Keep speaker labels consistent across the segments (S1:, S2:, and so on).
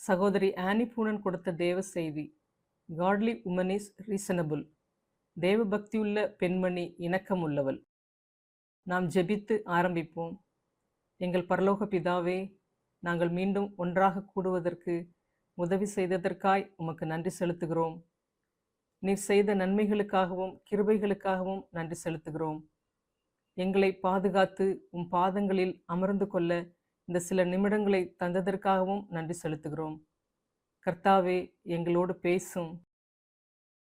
S1: சகோதரி ஆனி பூனன் கொடுத்த தேவ செய்தி. காட்லி உமன் இஸ் ரீசனபிள். தேவ பக்தியுள்ள பெண்மணி இணக்கமுள்ளவள். நாம் ஜெபித்து ஆரம்பிப்போம். எங்கள் பரலோக பிதாவே, நாங்கள் மீண்டும் ஒன்றாக கூடுவதற்கு உதவி செய்ததற்காய் உமக்கு நன்றி செலுத்துகிறோம். நீர் செய்த நன்மைகளுக்காகவும் கிருபைகளுக்காகவும் நன்றி செலுத்துகிறோம். எங்களை பாதுகாத்து உம் பாதங்களில் அமர்ந்து கொள்ள இந்த சில நிமிடங்களை தந்ததற்காகவும் நன்றி செலுத்துகிறோம். கர்த்தாவே, எங்களோடு பேசும்.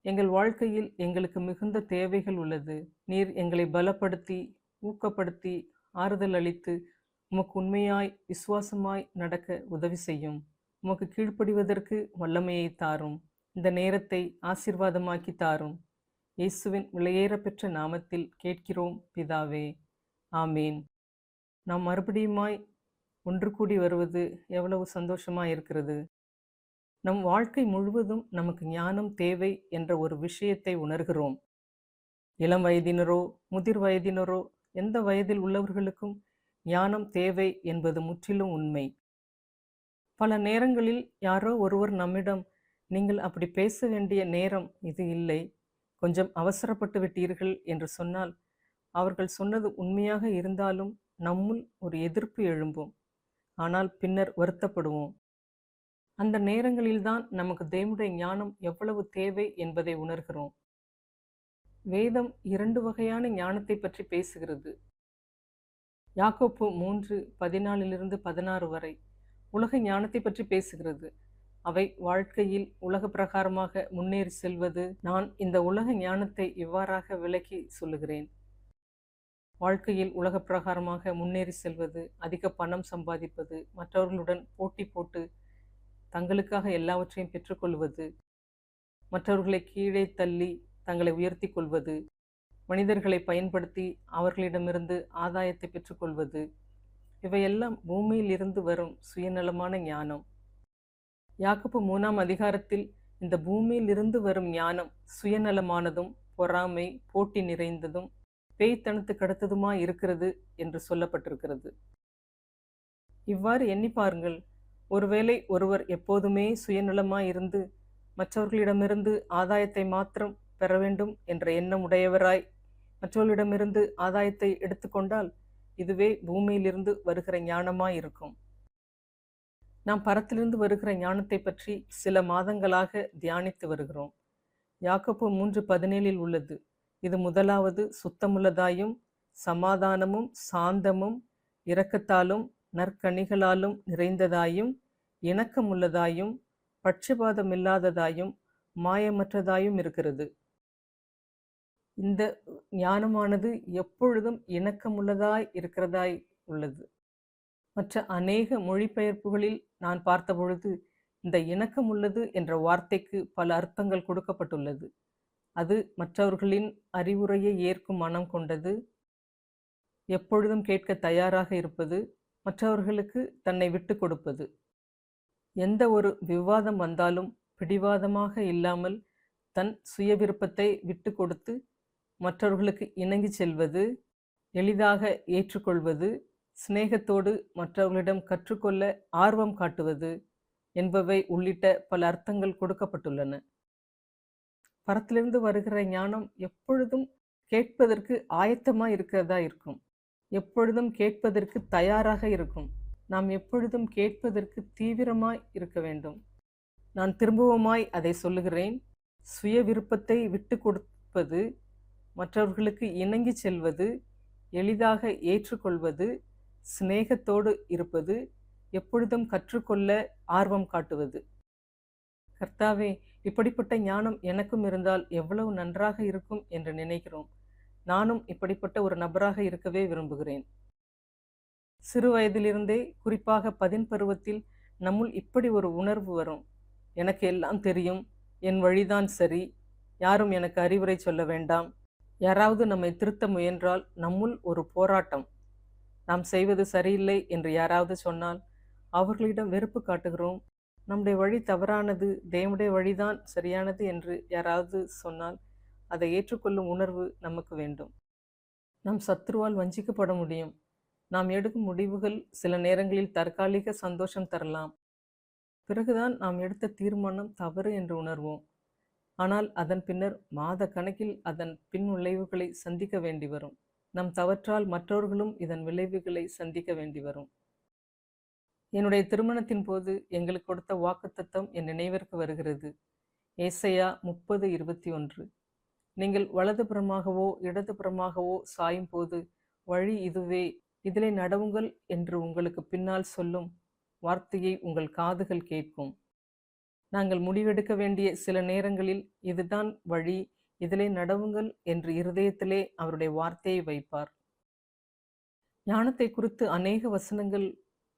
S1: எங்கள் வாழ்க்கையில் எங்களுக்கு மிகுந்த தேவைகள் உள்ளது. நீர் எங்களை பலப்படுத்தி ஊக்கப்படுத்தி ஆறுதல் அளித்து உமக்கு உண்மையாய் விசுவாசமாய் நடக்க உதவி செய்யும். உமக்கு கீழ்ப்படிவதற்கு வல்லமையை தாரும். இந்த நேரத்தை ஆசீர்வாதமாக்கி தாரும். இயேசுவின் விலையேறப்பெற்ற நாமத்தில் கேட்கிறோம் பிதாவே, ஆமேன். நாம் மறுபடியுமாய் ஒன்று கூடி வருவது எவ்வளவு சந்தோஷமாக இருக்கிறது. நம் வாழ்க்கை முழுவதும் நமக்கு ஞானம் தேவை என்ற ஒரு விஷயத்தை உணர்கிறோம். இளம் வயதினரோ முதிர் வயதினரோ எந்த வயதில் உள்ளவர்களுக்கும் ஞானம் தேவை என்பது முற்றிலும் உண்மை. பல நேரங்களில் யாரோ ஒருவர் நம்மிடம், நீங்கள் அப்படி பேச வேண்டிய நேரம் இது இல்லை, கொஞ்சம் அவசரப்பட்டு விட்டீர்கள் என்று சொன்னால், அவர்கள் சொன்னது உண்மையாக இருந்தாலும் நம்முள் ஒரு எதிர்ப்பு எழும்பும். ஆனால் பின்னர் வருத்தப்படுவோம். அந்த நேரங்களில்தான் நமக்கு தேவனுடைய ஞானம் எவ்வளவு தேவை என்பதை உணர்கிறோம். வேதம் 2 வகையான ஞானத்தை பற்றி பேசுகிறது. யாக்கோப்பு 3:14-16 வரை உலக ஞானத்தை பற்றி பேசுகிறது. அவை வாழ்க்கையில் உலக பிரகாரமாக முன்னேறி செல்வது. நான் இந்த உலக ஞானத்தை இவ்வாறாக விளக்கி சொல்லுகிறேன். வாழ்க்கையில் உலக பிரகாரமாக முன்னேறி செல்வது, அதிக பணம் சம்பாதிப்பது, மற்றவர்களுடன் போட்டி போட்டு தங்களுக்காக எல்லாவற்றையும் பெற்றுக்கொள்வது, மற்றவர்களை கீழே தள்ளி தங்களை உயர்த்தி கொள்வது, மனிதர்களை பயன்படுத்தி அவர்களிடமிருந்து ஆதாயத்தை பெற்றுக்கொள்வது, இவையெல்லாம் பூமியில் இருந்து வரும் சுயநலமான ஞானம். யாக்கோப்பு 3ஆம் அதிகாரத்தில் இந்த பூமியில் இருந்து வரும் ஞானம் சுயநலமானதும் பொறாமை போட்டி நிறைந்ததும் பேய்த்தனத்துக்கு அடுத்ததுமாய் இருக்கிறது என்று சொல்லப்பட்டிருக்கிறது. இவ்வாறு எண்ணி பாருங்கள். ஒருவேளை ஒருவர் எப்போதுமே சுயநலமாய் இருந்து மற்றவர்களிடமிருந்து ஆதாயத்தை மாத்திரம் பெற வேண்டும் என்ற எண்ணம் உடையவராய் மற்றவர்களிடமிருந்து ஆதாயத்தை எடுத்துக்கொண்டால் இதுவே பூமியிலிருந்து வருகிற ஞானமாய் இருக்கும். நாம் பரத்திலிருந்து வருகிற ஞானத்தை பற்றி சில மாதங்களாக தியானித்து வருகிறோம். யாக்கோப்பு 3:17 உள்ளது. இது முதலாவது சுத்தமுள்ளதாயும் சமாதானமும் சாந்தமும் இரக்கத்தாலும் நற்கனிகளாலும் நிறைந்ததாயும் இணக்கமுள்ளதாயும் பட்சபாதமில்லாததாயும் மாயமற்றதாயும் இருக்கிறது. இந்த ஞானமானது எப்பொழுதும் இணக்கமுள்ளதாய் இருக்கிறதாய் உள்ளது. மற்ற அநேக மொழிபெயர்ப்புகளில் நான் பார்த்தபொழுது இந்த இணக்கமுள்ளது என்ற வார்த்தைக்கு பல அர்த்தங்கள் கொடுக்கப்பட்டுள்ளது. அது மற்றவர்களின் அறிவுரையை ஏற்கும் மனம் கொண்டது, எப்பொழுதும் கேட்க தயாராக இருப்பது, மற்றவர்களுக்கு தன்னை விட்டு கொடுப்பது. எந்த ஒரு விவாதம் வந்தாலும் பிடிவாதமாக இல்லாமல் தன் சுய விருப்பத்தை விட்டு கொடுத்து மற்றவர்களுக்கு இணங்கி செல்வது, எளிதாக ஏற்றுக்கொள்வது, சிநேகத்தோடு மற்றவர்களிடம் கற்றுக்கொள்ள ஆர்வம் காட்டுவது என்பவை உள்ளிட்ட பல அர்த்தங்கள் கொடுக்கப்பட்டுள்ளன. பரத்திலிருந்து வருகிற ஞானம் எப்பொழுதும் கேட்பதற்கு ஆயத்தமாக இருக்கிறதா இருக்கும். எப்பொழுதும் கேட்பதற்கு தயாராக இருக்கும். நாம் எப்பொழுதும் கேட்பதற்கு தீவிரமாய் இருக்க வேண்டும். நான் திரும்பவுமாய் அதை சொல்லுகிறேன். சுய விருப்பத்தை விட்டு கொடுப்பது, மற்றவர்களுக்கு இணங்கி செல்வது, எளிதாக ஏற்றுக்கொள்வது, சிநேகத்தோடு இருப்பது, எப்பொழுதும் கற்றுக்கொள்ள ஆர்வம் காட்டுவது. கர்த்தாவே, இப்படிப்பட்ட ஞானம் எனக்கும் இருந்தால் எவ்வளவு நன்றாக இருக்கும் என்று நினைக்கிறோம். நானும் இப்படிப்பட்ட ஒரு நபராக இருக்கவே விரும்புகிறேன். சிறு வயதிலிருந்தே, குறிப்பாக 10 பருவத்தில் நம்முள் இப்படி ஒரு உணர்வு வரும். எனக்கு எல்லாம் தெரியும், என் வழிதான் சரி, யாரும் எனக்கு அறிவுரை சொல்ல வேண்டாம். யாராவது நம்மை திருத்த முயன்றால் நம்முள் ஒரு போராட்டம். நாம் செய்வது சரியில்லை என்று யாராவது சொன்னால் அவர்களிடம் வெறுப்பு காட்டுகிறோம். நம்முடைய வழி தவறானது, தேவனுடைய வழிதான் சரியானது என்று யாராவது சொன்னால் அதை ஏற்றுக்கொள்ளும் உணர்வு நமக்கு வேண்டும். நாம் சத்துருவால் வஞ்சிக்கப்பட முடியும். நாம் எடுக்கும் முடிவுகள் சில நேரங்களில் தற்காலிக சந்தோஷம் தரலாம். பிறகுதான் நாம் எடுத்த தீர்மானம் தவறு என்று உணர்வோம். ஆனால் அதன் பின்னர் மாத கணக்கில் அதன் பின் விளைவுகளை சந்திக்க வேண்டி வரும். நம் தவற்றால் மற்றவர்களும் இதன் விளைவுகளை சந்திக்க வேண்டி வரும். என்னுடைய திருமணத்தின் போது எங்களுக்கு கொடுத்த வாக்குத்தத்தம் என் நினைவிற்கு வருகிறது. ஏசாயா 30:21. நீங்கள் வலதுபுறமாகவோ இடதுபுறமாகவோ சாயும் போது வழி இதுவே, இதிலே நடவுங்கள் என்று உங்களுக்கு பின்னால் சொல்லும் வார்த்தையை உங்கள் காதுகள் கேட்கும். நாங்கள் முடிவெடுக்க வேண்டிய சில நேரங்களில் இதுதான் வழி, இதிலே நடவுங்கள் என்று இருதயத்திலே அவருடைய வார்த்தையை வைப்பார். ஞானத்தை குறித்து அநேக வசனங்கள்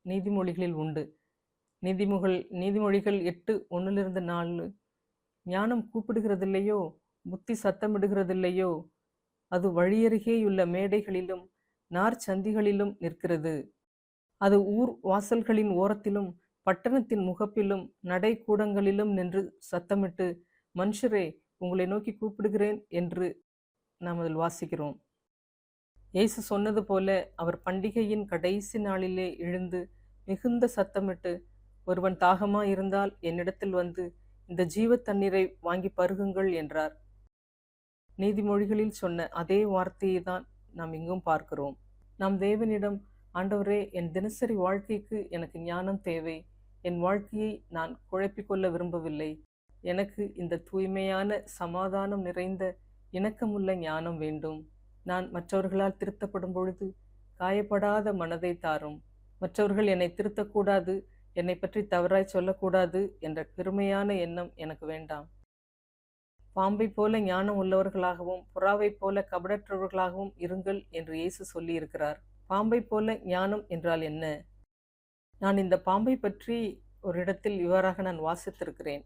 S1: நீதிமொழிகளில் உண்டு. நீதிமொழிகள் 8:1-4. ஞானம் கூப்பிடுகிறதில்லையோ, புத்தி சத்தமிடுகிறதில்லையோ, அது வழியருகேயுள்ள மேடைகளிலும் நார்ச்சந்திகளிலும் நிற்கிறது. அது ஊர் வாசல்களின் ஓரத்திலும் பட்டணத்தின் முகப்பிலும் நடைக்கூடங்களிலும் நின்று சத்தமிட்டு, மனுஷரே, உங்களை நோக்கி கூப்பிடுகிறேன் என்று நாம் அதில் வாசிக்கிறோம். இயேசு சொன்னது போல அவர் பண்டிகையின் கடைசி நாளிலே எழுந்து மிகுந்த சத்தமிட்டு, ஒருவன் தாகமாயிருந்தால் என்னிடத்தில் வந்து இந்த ஜீவ தண்ணீரை வாங்கி பருகுங்கள் என்றார். நீதிமொழிகளில் சொன்ன அதே வார்த்தையை தான் நாம் இங்கும் பார்க்கிறோம். நாம் தேவனிடம், ஆண்டவரே, என் தினசரி வாழ்க்கைக்கு எனக்கு ஞானம் தேவை. என் வாழ்க்கையை நான் குழப்பிக்கொள்ள விரும்பவில்லை. எனக்கு இந்த தூய்மையான, சமாதானம் நிறைந்த, இணக்கமுள்ள ஞானம் வேண்டும். நான் மற்றவர்களால் திருத்தப்படும் பொழுது காயப்படாத மனதை தாரும். மற்றவர்கள் என்னை திருத்தக்கூடாது, என்னை பற்றி தவறாய் சொல்லக்கூடாது என்ற பெருமையான எண்ணம் எனக்கு வேண்டாம். பாம்பை போல ஞானம் உள்ளவர்களாகவும் புறாவை போல கபடற்றவர்களாகவும் இருங்கள் என்று இயேசு சொல்லியிருக்கிறார். பாம்பை போல ஞானம் என்றால் என்ன? நான் இந்த பாம்பை பற்றி ஒரு இடத்தில் இவ்வாறாக நான் வாசித்திருக்கிறேன்.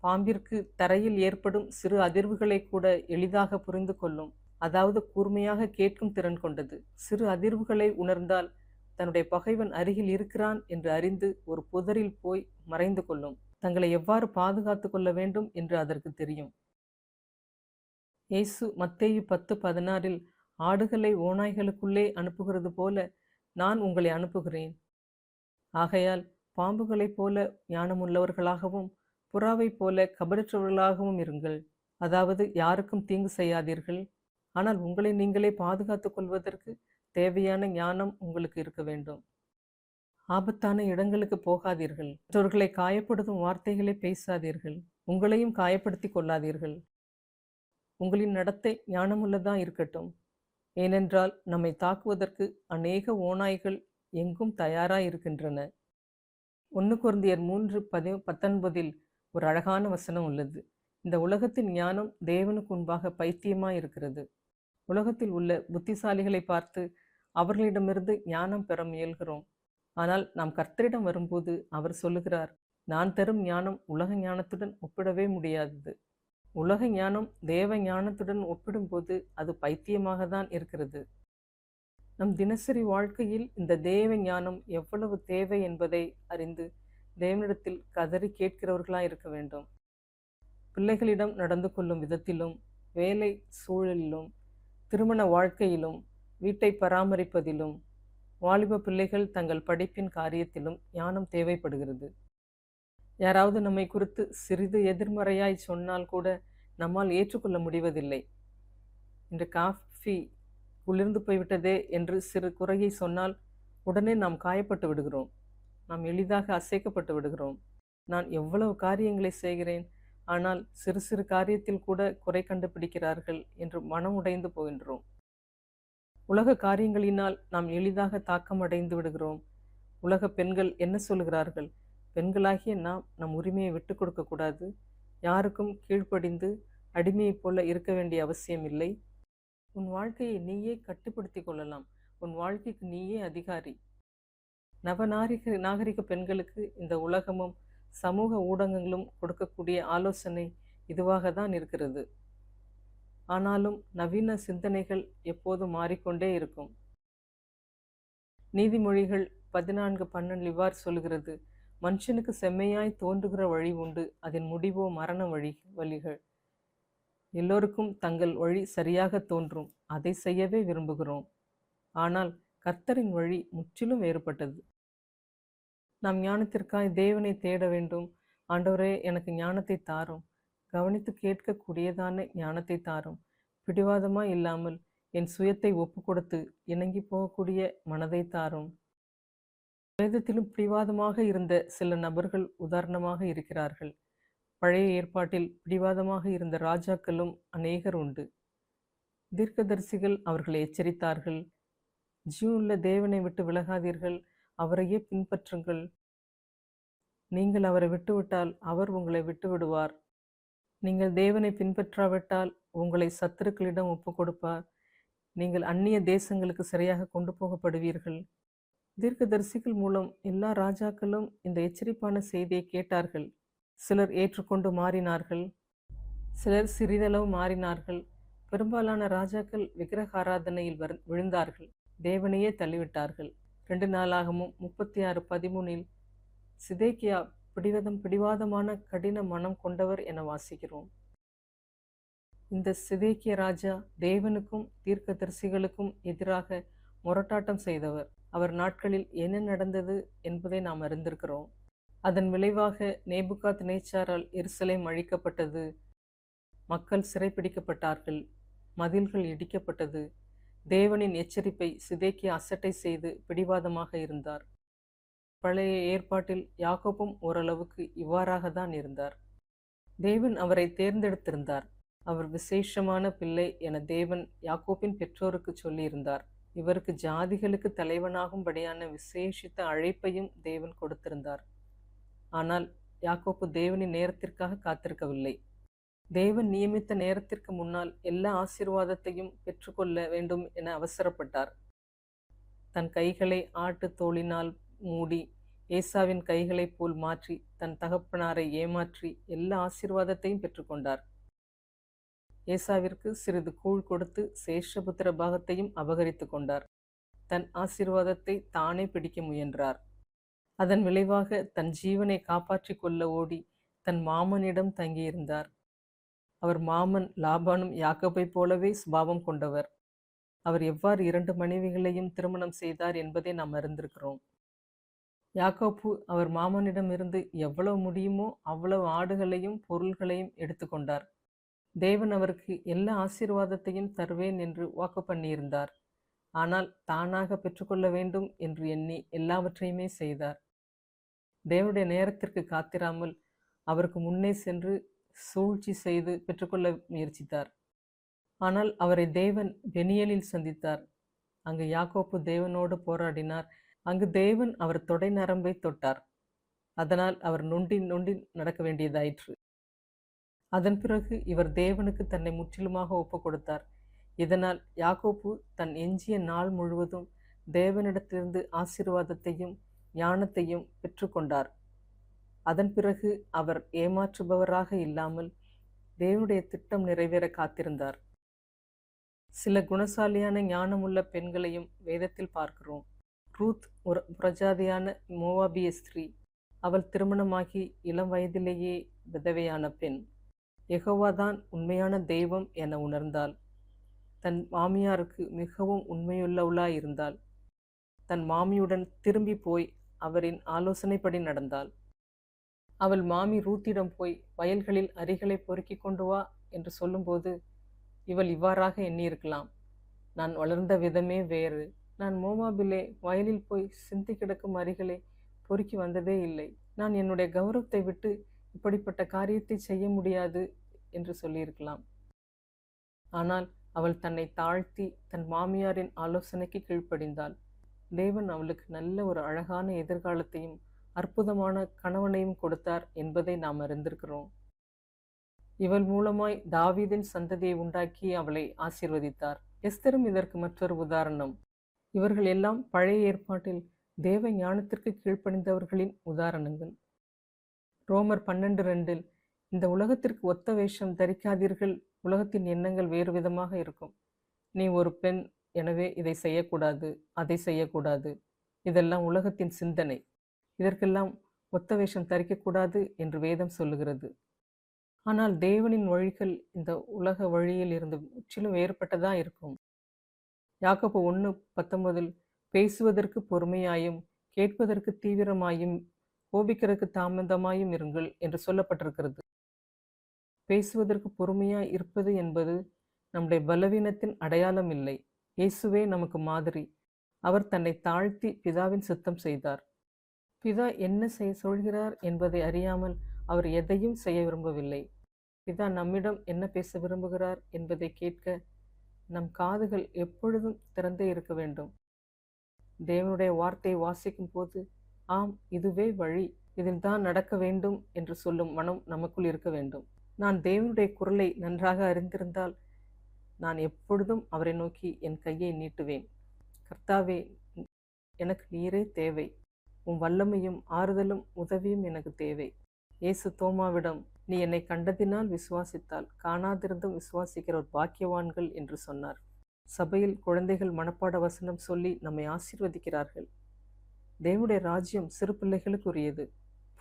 S1: பாம்பிற்கு தரையில் ஏற்படும் சிறு அதிர்வுகளை கூட எளிதாக புரிந்து கொள்ளும். அதாவது கூர்மையாக கேட்கும் திறன் கொண்டது. சிறு அதிர்வுகளை உணர்ந்தால் தன்னுடைய பகைவன் அருகில் இருக்கிறான் என்று அறிந்து ஒரு புதரில் போய் மறைந்து கொள்ளும். தங்களை எவ்வாறு பாதுகாத்து கொள்ள வேண்டும் என்று அதற்கு தெரியும். இயேசு மத்தேயு 10:16 ஆடுகளை ஓநாய்களுக்குள்ளே அனுப்புகிறது போல நான் உங்களை அனுப்புகிறேன். ஆகையால் பாம்புகளைப் போல ஞானமுள்ளவர்களாகவும் புறாவைப் போல கபடற்றவர்களாகவும் இருங்கள். அதாவது யாருக்கும் தீங்கு செய்யாதீர்கள். ஆனால் உங்களை நீங்களே பாதுகாத்துக் கொள்வதற்கு தேவையான ஞானம் உங்களுக்கு இருக்க வேண்டும். ஆபத்தான இடங்களுக்கு போகாதீர்கள். மற்றவர்களை காயப்படுத்தும் வார்த்தைகளை பேசாதீர்கள். உங்களையும் காயப்படுத்தி கொள்ளாதீர்கள். உங்களின் நடத்தை ஞானமுள்ளதா இருக்கட்டும். ஏனென்றால் நம்மை தாக்குவதற்கு அநேக ஓநாய்கள் எங்கும் தயாராய் இருக்கின்றன. 1 கொரிந்தியர் 3:19 ஒரு அழகான வசனம் உள்ளது. இந்த உலகத்தின் ஞானம் தேவனுக்கு முன்பாக பைத்தியமாய் இருக்கிறது. உலகத்தில் உள்ள புத்திசாலிகளை பார்த்து அவர்களிடமிருந்து ஞானம் பெற முயல்கிறோம். ஆனால் நாம் கர்த்தரிடம் வரும்போது அவர் சொல்லுகிறார், நான் தரும் ஞானம் உலக ஞானத்துடன் ஒப்பிடவே முடியாதது. உலக ஞானம் தேவ ஞானத்துடன் ஒப்பிடும்போது அது பைத்தியமாக தான் இருக்கிறது. நம் தினசரி வாழ்க்கையில் இந்த தேவ ஞானம் எவ்வளவு தேவை என்பதை அறிந்து தேவனிடத்தில் கதறி கேட்கிறவர்களாய் இருக்க வேண்டும். பிள்ளைகளிடம் நடந்து கொள்ளும் விதத்திலும், வேலை சூழலிலும், திருமண வாழ்க்கையிலும், வீட்டை பராமரிப்பதிலும், வாலிப பிள்ளைகள் தங்கள் படிப்பின் காரியத்திலும் ஞானம் தேவைப்படுகிறது. யாராவது நம்மை குறித்து சிறிது எதிர்மறையாய் சொன்னால் கூட நம்மால் ஏற்றுக்கொள்ள முடிவதில்லை. இன்று காஃபி குளிர்ந்து போய்விட்டதே என்று சிறு குறையை சொன்னால் உடனே நாம் காயப்பட்டு விடுகிறோம். நாம் எளிதாக அசைக்கப்பட்டு விடுகிறோம். நான் எவ்வளவு காரியங்களை செய்கிறேன், ஆனால் சிறு சிறு காரியத்தில் கூட குறை கண்டுபிடிக்கிறார்கள் என்று மனம் உடைந்து போகின்றோம். உலக காரியங்களினால் நாம் எளிதாக தாக்கமடைந்து விடுகிறோம். உலக பெண்கள் என்ன சொல்கிறார்கள்? பெண்களாகிய நாம் நம் உரிமையை விட்டு கொடுக்கக்கூடாது. யாருக்கும் கீழ்ப்படிந்து அடிமையைப் போல இருக்க வேண்டிய அவசியம் இல்லை. உன் வாழ்க்கையை நீயே கட்டுப்படுத்தி கொள்ளலாம். உன் வாழ்க்கைக்கு நீயே அதிகாரி. நாகரிக பெண்களுக்கு இந்த உலகமும் சமூக ஊடகங்களும் கொடுக்கக்கூடிய ஆலோசனை இதுவாக தான் இருக்கிறது. ஆனாலும் நவீன சிந்தனைகள் எப்போதும் மாறிக்கொண்டே இருக்கும். நீதிமொழிகள் 14:12 இவ்வாறு சொல்கிறது, மனுஷனுக்கு செம்மையாய் தோன்றுகிற வழி உண்டு, அதன் முடிவோ மரண வழிகள். எல்லோருக்கும் தங்கள் வழி சரியாக தோன்றும், அதை செய்யவே விரும்புகிறோம். ஆனால் கர்த்தரின் வழி முற்றிலும் வேறுபட்டது. நாம் ஞானத்திற்காய் தேவனை தேட வேண்டும். ஆண்டவரே, எனக்கு ஞானத்தை தாரும். கவனித்து கேட்கக்கூடியதான ஞானத்தை தாரும். பிடிவாதமாய் இல்லாமல் என் சுயத்தை ஒப்புக்கொடுத்து இணங்கி போகக்கூடிய மனதை தாரும். வேதத்திலும் பிடிவாதமாக இருந்த சில நபர்கள் உதாரணமாக இருக்கிறார்கள். பழைய ஏற்பாட்டில் பிடிவாதமாக இருந்த ராஜாக்களும் அநேகர் உண்டு. தீர்க்கதரிசிகள் அவர்களை எச்சரித்தார்கள். ஜீவனுள்ள தேவனை விட்டு விலகாதீர்கள், அவரையே பின்பற்றுங்கள். நீங்கள் அவரை விட்டுவிட்டால் அவர் உங்களை விட்டுவிடுவார். நீங்கள் தேவனை பின்பற்றாவிட்டால் உங்களை சத்துருக்களிடம் ஒப்புக் கொடுப்பார். நீங்கள் அந்நிய தேசங்களுக்கு சரியாக கொண்டு போகப்படுவீர்கள். தீர்க்கதரிசிகள் மூலம் எல்லா ராஜாக்களும் இந்த எச்சரிப்பான செய்தியை கேட்டார்கள். சிலர் ஏற்றுக்கொண்டு மாறினார்கள், சிலர் சிறிதளவு மாறினார்கள். பெரும்பாலான ராஜாக்கள் விக்கிரக ஆராதனையில் விழுந்தார்கள், தேவனையே தள்ளிவிட்டார்கள். 2 நாளாகமும் 36:13 சிதேக்கியா பிடிவாதமான கடின மனம் கொண்டவர் என வாசிக்கிறோம். இந்த சிதேக்கிய ராஜா தேவனுக்கும் தீர்க்கதரிசிகளுக்கும் எதிராக முரட்டாட்டம் செய்தவர். அவர் நாட்களில் என்ன நடந்தது என்பதை நாம் அறிந்திருக்கிறோம். அதன் விளைவாக நேபுகாத் நேச்சாரால் எருசலேம் அழிக்கப்பட்டது. மக்கள் சிறைப்பிடிக்கப்பட்டார்கள். மதில்கள் இடிக்கப்பட்டது. தேவனின் எச்சரிப்பை சிதேக்கியா அசட்டை செய்து பிடிவாதமாக இருந்தார். பழைய ஏற்பாட்டில் யாக்கோபும் ஓரளவுக்கு இவ்வாறாக தான் இருந்தார். தேவன் அவரை தேர்ந்தெடுத்திருந்தார். அவர் விசேஷமான பிள்ளை என தேவன் யாக்கோபின் பெற்றோருக்கு சொல்லியிருந்தார். இவருக்கு ஜாதிகளுக்கு தலைவனாகும்படியான விசேஷித்த அழைப்பையும் தேவன் கொடுத்திருந்தார். ஆனால் யாக்கோப்பு தேவனின் நேரத்திற்காக காத்திருக்கவில்லை. தேவன் நியமித்த நேரத்திற்கு முன்னால் எல்லா ஆசீர்வாதத்தையும் பெற்றுக்கொள்ள வேண்டும் என அவசரப்பட்டார். தன் கைகளை ஆட்டு தோளினால் மூடி ஏசாவின் கைகளைப் போல் மாற்றி தன் தகப்பனாரை ஏமாற்றி எல்லா ஆசீர்வாதத்தையும் பெற்றுக்கொண்டார். ஏசாவிற்கு சிறிது கூழ் கொடுத்து சேஷபுத்திர பாகத்தையும் அபகரித்து கொண்டார். தன் ஆசீர்வாதத்தை தானே பிடிக்க முயன்றார். அதன் விளைவாக தன் ஜீவனை காப்பாற்றி கொள்ள ஓடி தன் மாமனிடம் தங்கியிருந்தார். அவர் மாமன் லாபானும் யாக்கோபை போலவே சுபாவம் கொண்டவர். அவர் எவ்வாறு 2 மனைவிகளையும் திருமணம் செய்தார் என்பதை நாம் அறிந்திருக்கிறோம். யாக்கோப்பு அவர் மாமனிடமிருந்து எவ்வளவு முடியுமோ அவ்வளவு ஆடுகளையும் பொருள்களையும் எடுத்துக்கொண்டார். தேவன் அவருக்கு எல்லா ஆசீர்வாதத்தையும் தருவேன் என்று வாக்கு பண்ணியிருந்தார். ஆனால் தானாக பெற்றுக்கொள்ள வேண்டும் என்று எண்ணி எல்லாவற்றையுமே செய்தார். தேவனுடைய நேரத்திற்கு காத்திராமல் அவருக்கு முன்னே சென்று சூழ்ச்சி செய்து பெற்றுக்கொள்ள முயற்சித்தார். ஆனால் அவரை தேவன் பெனியலில் சந்தித்தார். அங்கு யாக்கோப்பு தேவனோடு போராடினார். அங்கு தேவன் அவர் தொடை நரம்பை தொட்டார். அதனால் அவர் நொண்டி நொண்டி நடக்க வேண்டியதாயிற்று. அதன் பிறகு இவர் தேவனுக்கு தன்னை முற்றிலுமாக ஒப்புக் கொடுத்தார். இதனால் யாக்கோப்பு தன் எஞ்சிய நாள் முழுவதும் தேவனிடத்திலிருந்து ஆசீர்வாதத்தையும் ஞானத்தையும் பெற்றுக்கொண்டார். அதன் பிறகு அவர் ஏமாற்றுபவராக இல்லாமல் தேவனுடைய திட்டம் நிறைவேற காத்திருந்தார். சில குணசாலியான ஞானமுள்ள பெண்களையும் வேதத்தில் பார்க்கிறோம். ரூத் ஒரு பிரஜாதியான மோவாபிய ஸ்திரீ. அவள் திருமணமாகி இளம் வயதிலேயே விதவையான பெண். யெகோவாதான் உண்மையான தெய்வம் என உணர்ந்தாள். தன் மாமியாருக்கு மிகவும் உண்மையுள்ளவளாயிருந்தாள். தன் மாமியுடன் திரும்பி போய் அவரின் ஆலோசனைப்படி நடந்தாள். அவள் மாமி ரூத்திடம் போய் வயல்களில் அரிகளை பொறுக்கி கொண்டு வா என்று சொல்லும்போது இவள் இவ்வாறாக எண்ணியிருக்கலாம், நான் வளர்ந்த விதமே வேறு. நான் மோவாபிலே வயலில் போய் சிந்தி கிடக்கும் அரிகளை பொறுக்கி வந்ததே இல்லை. நான் என்னுடைய கௌரவத்தை விட்டு இப்படிப்பட்ட காரியத்தை செய்ய முடியாது என்று சொல்லியிருக்கலாம். ஆனால் அவள் தன்னை தாழ்த்தி தன் மாமியாரின் ஆலோசனைக்கு கீழ்ப்படிந்தாள். தேவன் அவளுக்கு நல்ல ஒரு அழகான எதிர்காலத்தையும் அற்புதமான கணவனையும் கொடுத்தார் என்பதை நாம் அறிந்திருக்கிறோம். இவள் மூலமாய் தாவீதின் சந்ததியை உண்டாக்கி அவளை ஆசீர்வதித்தார். எஸ்தரும் இதற்கு மற்றொரு உதாரணம். இவர்கள் எல்லாம் பழைய ஏற்பாட்டில் தேவ ஞானத்திற்கு கீழ்ப்படிந்தவர்களின் உதாரணங்கள். ரோமர் 12:2 இந்த உலகத்திற்கு ஒத்த வேஷம் தரிக்காதீர்கள், உலகத்தின் எண்ணங்கள் வேறு விதமாக இருக்கும். நீ ஒரு பெண், எனவே இதை செய்யக்கூடாது, அதை செய்யக்கூடாது. இதெல்லாம் உலகத்தின் சிந்தனை. இதற்கெல்லாம் ஒத்த வேஷம் தரிக்கக்கூடாது என்று வேதம் சொல்லுகிறது. ஆனால் தேவனின் வழிகள் இந்த உலக வழியில் இருந்து முற்றிலும் வேறுபட்டதாக இருக்கும். யாக்கோபு 1:19 பேசுவதற்கு பொறுமையாயும் கேட்பதற்கு தீவிரமாயும் கோபிக்கிறதுக்கு தாமதமாயும் இருங்கள் என்று சொல்லப்பட்டிருக்கிறது. பேசுவதற்கு பொறுமையாய் இருப்பது என்பது நம்முடைய பலவீனத்தின் அடையாளம் இல்லை. இயேசுவே நமக்கு மாதிரி. அவர் தன்னை தாழ்த்தி பிதாவின் சித்தம் செய்தார். பிதா என்ன செய்ய சொல்கிறார் என்பதை அறியாமல் அவர் எதையும் செய்ய விரும்பவில்லை. பிதா நம்மிடம் என்ன பேச விரும்புகிறார் என்பதை கேட்க நம் காதுகள் எப்பொழுதும் திறந்தே இருக்க வேண்டும். தேவனுடைய வார்த்தையை வாசிக்கும் போது, ஆம், இதுவே வழி, இதில் தான் நடக்க வேண்டும் என்று சொல்லும் மனம் நமக்குள் இருக்க வேண்டும். நான் தேவனுடைய குரலை நன்றாக அறிந்திருந்தால் நான் எப்பொழுதும் அவரை நோக்கி என் கையை நீட்டுவேன். கர்த்தாவே, எனக்கு நீரே தேவை. உம் வல்லமையும் ஆறுதலும் உதவியும் எனக்கு தேவை. இயேசு தோமாவிடம், நீ என்னை கண்டதினால் விசுவாசித்தால் காணாதிருந்தும் விசுவாசிக்கிற ஒரு பாக்கியவான்கள் என்று சொன்னார். சபையில் குழந்தைகள் மனப்பாட வசனம் சொல்லி நம்மை ஆசீர்வதிக்கிறார்கள். தேவனுடைய ராஜ்யம் சிறு பிள்ளைகளுக்குரியது.